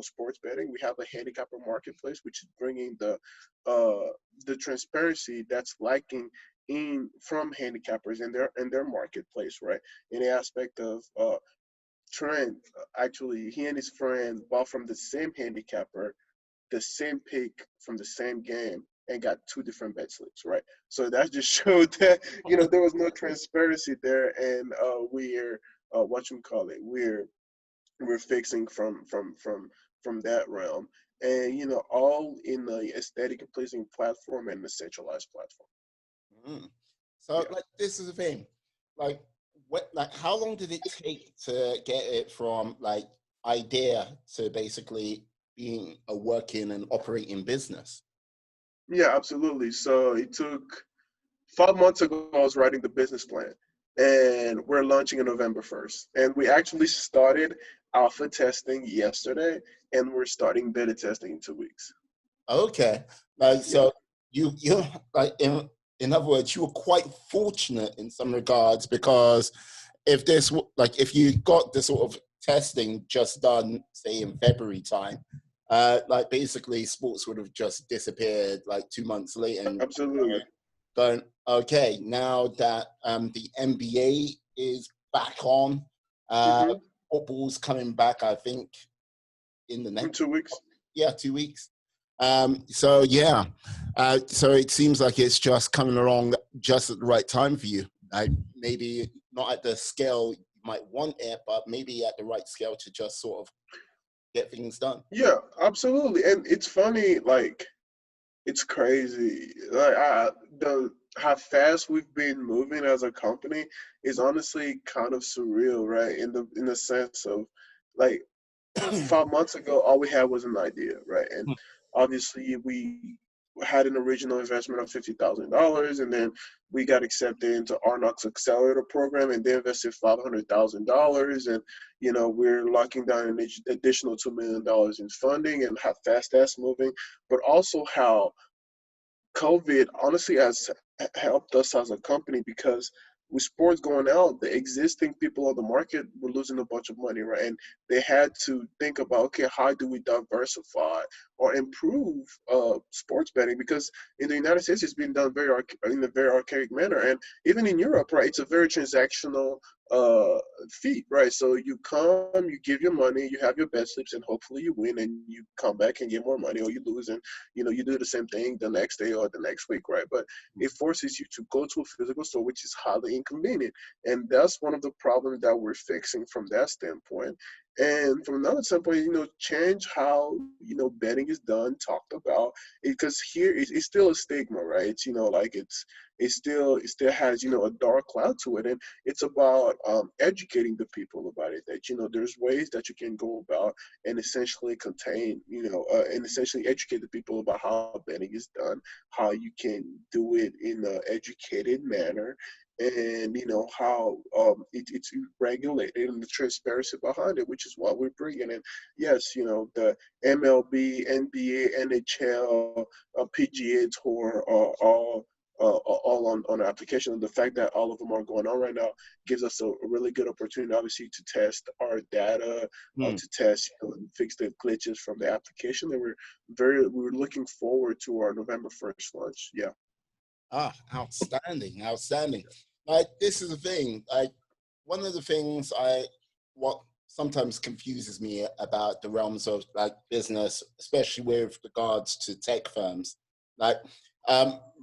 sports betting. We have a handicapper marketplace, which is bringing the transparency that's lacking in from handicappers in their marketplace, right? In the aspect of Trent, actually, he and his friend bought from the same handicapper the same pick from the same game and got two different bet slips, right? So that just showed that there was no transparency there, and we're what you call it, we're fixing from that realm, and all in the aesthetic and pleasing platform and the centralized platform. Mm. So, Yeah. like, this is the thing. Like, how long did it take to get it from like idea to basically being a working and operating business? Yeah, absolutely. So it took 5 months ago. I was writing the business plan, and we're launching on November 1st. And we actually started alpha testing yesterday, and we're starting beta testing in 2 weeks. Okay, like, Yeah. so you like, in other words, you were quite fortunate in some regards, because if you got the sort of testing just done, say in February time, like basically sports would have just disappeared like 2 months later, and Absolutely. going, okay, now that the NBA is back on, uh, Hmm. football's coming back, I think, in the In next, 2 weeks. yeah, 2 weeks. So yeah, so it seems like it's just coming along just at the right time for you. Maybe not at the scale you might want it, but maybe at the right scale to just sort of get things done. Yeah, absolutely. And it's funny, like it's crazy. Like the how fast we've been moving as a company is honestly kind of surreal, right? In the sense of like 5 months ago, all we had was an idea, right? And obviously, we had an original investment of $50,000, and then we got accepted into Arnock's accelerator program, and they invested $500,000, and we're locking down an additional $2 million in funding, and how fast that's moving, but also how COVID honestly has helped us as a company because with sports going out, the existing people on the market were losing a bunch of money, right? And they had to think about, okay, how do we diversify or improve sports betting? Because in the United States, it's been done in a very archaic manner, and even in Europe, right, it's a very transactional uh, feat, right? So you come, you give your money, you have your bet slips, and hopefully you win, and you come back and get more money, or you lose, and you do the same thing the next day or the next week, right? But it forces you to go to a physical store, which is highly inconvenient. And that's one of the problems that we're fixing from that standpoint. And from another standpoint, change how, betting is done, talked about, because here it's still a stigma, right? It's, like it still has, a dark cloud to it. And it's about educating the people about it, that, there's ways that you can go about and essentially and essentially educate the people about how betting is done, how you can do it in an educated manner, and how it's regulated and the transparency behind it, which is what we're bringing in. Yes, the MLB, NBA, NHL, PGA Tour are all on the application. And the fact that all of them are going on right now gives us a really good opportunity, obviously, to test our data, Hmm. to test, and fix the glitches from the application. And we're looking forward to our November 1st launch. Yeah. Outstanding, outstanding. Like, this is the thing. Like, one of the things what sometimes confuses me about the realms of like business, especially with regards to tech firms, like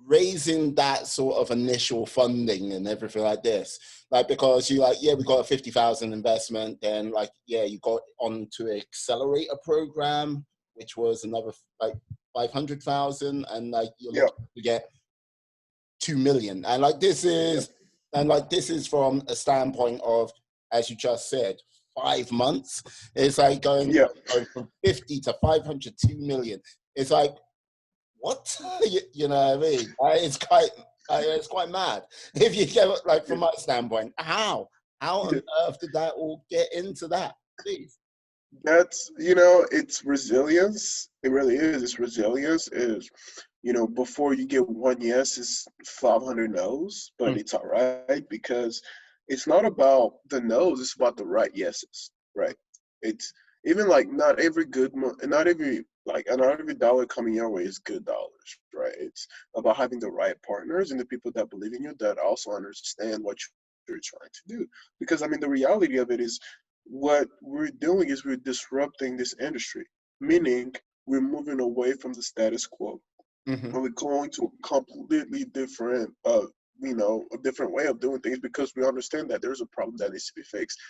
raising that sort of initial funding and everything like this, like, because you like, yeah, we got a 50,000 investment, then like, yeah, you got onto an accelerator program, which was another like 500,000, and like you're Yeah. looking to get 2 million. Yeah. And like this is from a standpoint of, as you just said, 5 months. It's like Yeah. going from 50 to 500, 2 million. It's like, what? You know what I mean? It's quite mad. If you get, like, from my standpoint, how Yeah. on earth did that all get into that? Please. That's, it's resilience. It really is. It's resilience. Is, before you get one yes, it's 500 no's, but Mm, it's all right because it's not about the no's, it's about the right yeses, right? It's even like not every dollar coming your way is good dollars, right? It's about having the right partners and the people that believe in you that also understand what you're trying to do. Because I mean, the reality of it is what we're doing is we're disrupting this industry, meaning we're moving away from the status quo mhm. and we're going to a completely different a different way of doing things because we understand that there's a problem that needs to be fixed.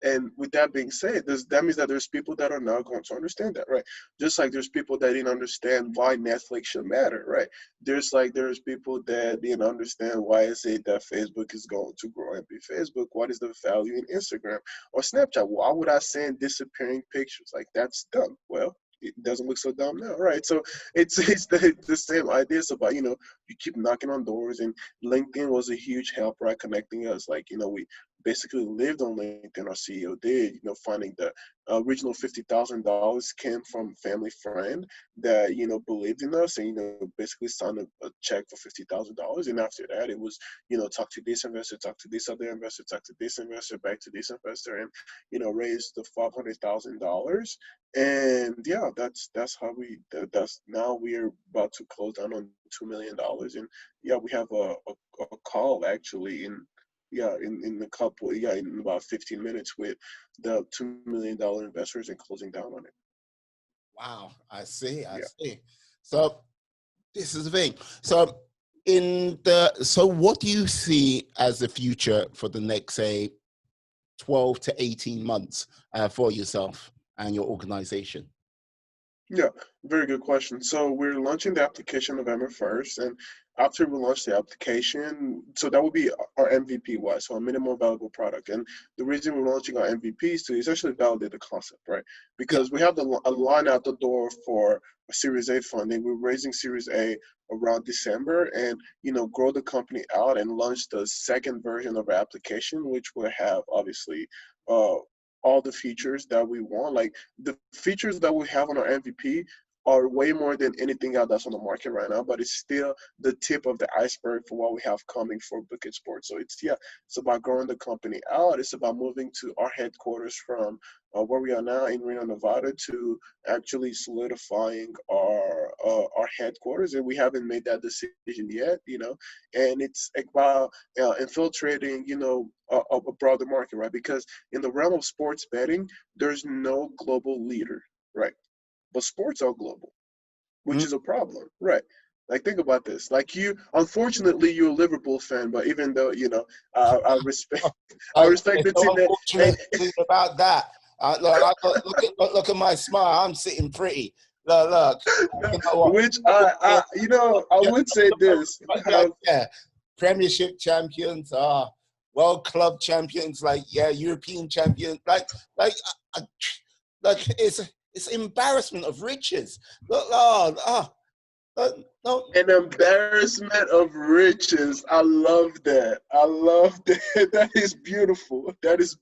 And with that being said, that means that there's people that are now going to understand that, right? Just like there's people that didn't understand why Netflix should matter, right? There's people that didn't understand why is it that Facebook is going to grow and be Facebook. What is the value in Instagram or Snapchat? Why would I send disappearing pictures? Like, that's dumb. Well, it doesn't look so dumb now, right? So it's the same idea. It's about, you keep knocking on doors, and LinkedIn was a huge help, right? Connecting us. Like, we basically lived on LinkedIn. Our CEO did, finding the original $50,000 came from family friend that, believed in us and, basically signed a check for $50,000. And after that, it was, talk to this investor, talk to this other investor, talk to this investor, back to this investor, and, raise the $500,000. And yeah, that's how that's now we're about to close down on $2 million. And yeah, we have a call actually in a couple, in about 15 minutes with the $2 million investors and closing down on it. Wow, I see, I Yeah. see. So this is the thing. So what do you see as the future for the next, say, 12 to 18 months for yourself and your organization? Yeah, very good question. So we're launching the application November 1st, and after we launch the application, so that would be our MVP wise, so a minimum valuable product. And the reason we're launching our MVP is to essentially validate the concept, right? Yeah. Because we have a line out the door for Series A funding. We're raising Series A around December, and grow the company out and launch the second version of our application, which will have obviously uh, all the features that we want. Like the features that we have on our MVP are way more than anything else that's on the market right now, but it's still the tip of the iceberg for what we have coming for Book It Sports. So it's about growing the company out. It's about moving to our headquarters from where we are now in Reno, Nevada, to actually solidifying our headquarters, and we haven't made that decision yet. And it's about infiltrating, a broader market, right? Because in the realm of sports betting, there's no global leader, right? But sports are global, which Mm. is a problem, right? Like think about this. Like unfortunately, you're a Liverpool fan, but even though I respect, I respect There's the no team that. unfortunate thing about that. Look at my smile. I'm sitting pretty. Look. You know what? Which I Yeah, would say this. yeah, yeah. Premiership champions, World Club champions, like European champions, uh, like it's embarrassment of riches. Look, no, An embarrassment of riches. I love that. I love that. That is beautiful. That is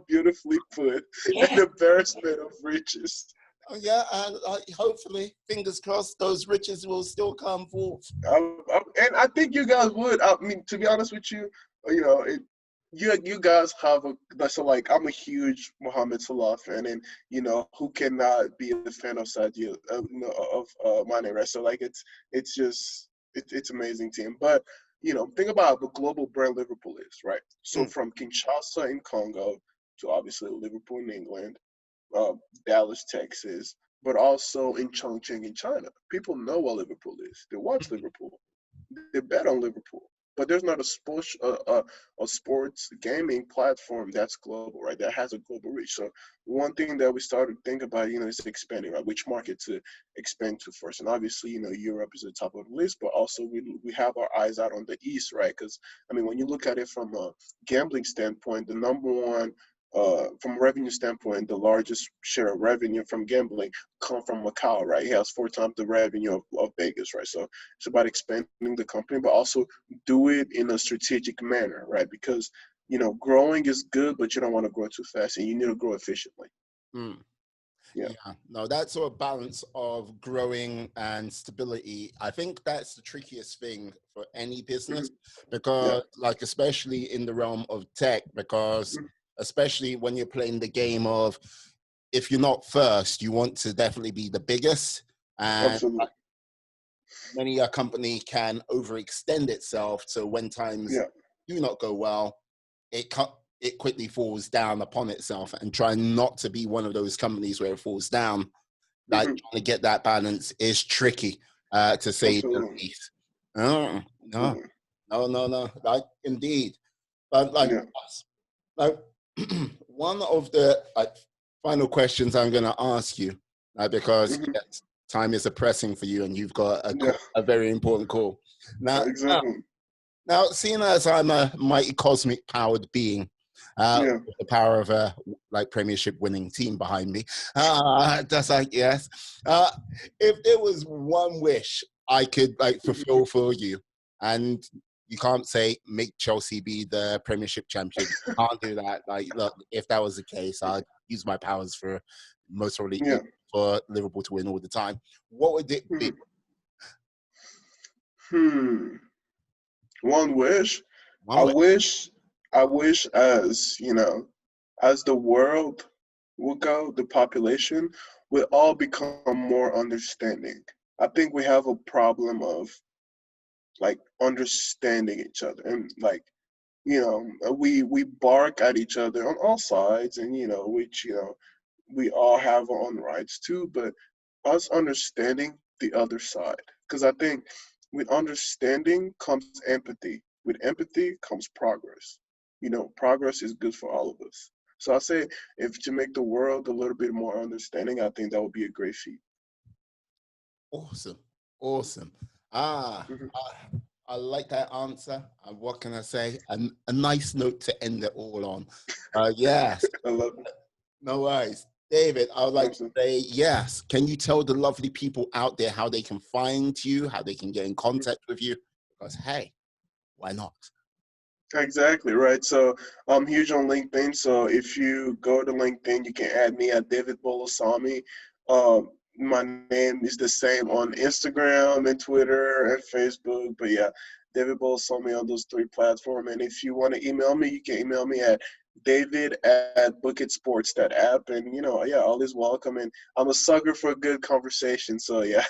beautifully put. An yeah, embarrassment of riches. yeah, and hopefully, fingers crossed, those riches will still come forth. And I think you guys would. I mean, to be honest with you, you know, it, you guys have a so like I'm a huge Mohamed Salah fan, and who cannot be a fan of Sadio of Mane, right? So like it's just it's amazing team, but think about the global brand Liverpool is, right? So Mm. from Kinshasa in Congo to obviously Liverpool in England, uh, Dallas, Texas, but also in Chongqing in China. People know what Liverpool is. They watch Liverpool. They bet on Liverpool. But there's not a sports gaming platform that's global, right? That has a global reach. So one thing that we started to think about, is expanding, right? Which market to expand to first? And obviously, Europe is at the top of the list, but also we have our eyes out on the East, right? Because I mean, when you look at it from a gambling standpoint, the number one from a revenue standpoint, the largest share of revenue from gambling come from Macau, right? It has 4 times the revenue of Vegas, right? So it's about expanding the company, but also do it in a strategic manner, right? Because growing is good, but you don't want to grow too fast, and you need to grow efficiently. Mm. Yeah. Yeah, no, that sort of balance of growing and stability, I think that's the trickiest thing for any business, Yeah. because like especially in the realm of tech, because especially when you're playing the game of, if you're not first, you want to definitely be the biggest. And Absolutely. many a company can overextend itself, so when times Yeah. do not go well, it quickly falls down upon itself. And try not to be one of those companies where it falls down. Like Hmm. trying to get that balance is tricky, to say the Absolutely. least. No, no, Absolutely. no. Like indeed, but Yeah. like one of the final questions I'm going to ask you, because Hmm. yes, time is pressing for you, and you've got Yeah. a very important call. Now, Exactly. seeing as I'm a mighty cosmic powered being, Yeah. with the power of a Premiership winning team behind me, just like yes, if there was one wish I could fulfill for you, and you can't say make Chelsea be the Premiership champion, you can't do that. Like, look, if that was the case, I'd use my powers for most probably Yeah. for Liverpool to win all the time. What would it be? Hmm. One wish. One I wish. wish. I wish, as the world will go, the population will all become more understanding. I think we have a problem of like understanding each other, and like we bark at each other on all sides, and which we all have our own rights too, but us understanding the other side. Because I think with understanding comes empathy. With empathy comes progress. Progress is good for all of us. So I say, if to make the world a little bit more understanding, I think that would be a great feat. Awesome, awesome. Ah, Hmm. I like that answer. And what can I say? A nice note to end it all on. Yes, I love it. no worries. David, I would like to Awesome. say yes. Can you tell the lovely people out there how they can find you, how they can get in contact with you? Because, hey, why not? Exactly right. So I'm huge on LinkedIn. So if you go to LinkedIn, you can add me at David Bolisomi. My name is the same on Instagram and Twitter and Facebook. But yeah, David Bolisomi on those three platforms. And if you want to email me, you can email me at david@bookitsports.app. And yeah, all is welcome. And I'm a sucker for a good conversation. So yeah.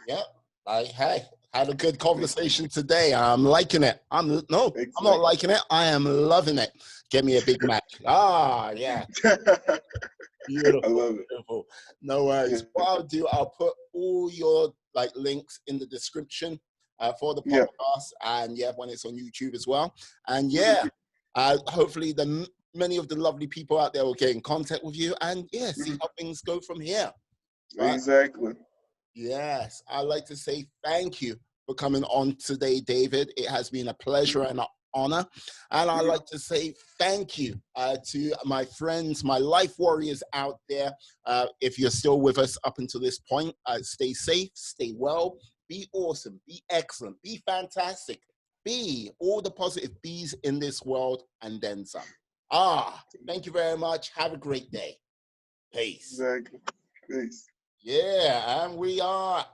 Yep. Hey, had a good conversation today. I'm liking it. I'm not Exactly. liking it. I am loving it. Get me a Big Mac. Ah, yeah. I Beautiful, love it. beautiful. No worries. Yeah. What I'll do, I'll put all your like links in the description for the Yeah. podcast, and yeah, when it's on YouTube as well. And yeah, Mhm. hopefully many of the lovely people out there will get in contact with you, and yeah, see Mhm. how things go from here. Right? Exactly. Yes, I'd like to say thank you for coming on today, David. It has been a pleasure Mhm. and an honor. And I'd Mhm. like to say thank you to my friends, my life warriors out there. If you're still with us up until this point, stay safe, stay well, be awesome, be excellent, be fantastic, be all the positive bees in this world and then some. Thank you very much. Have a great day. Peace. Exactly. Peace. Yeah, and we are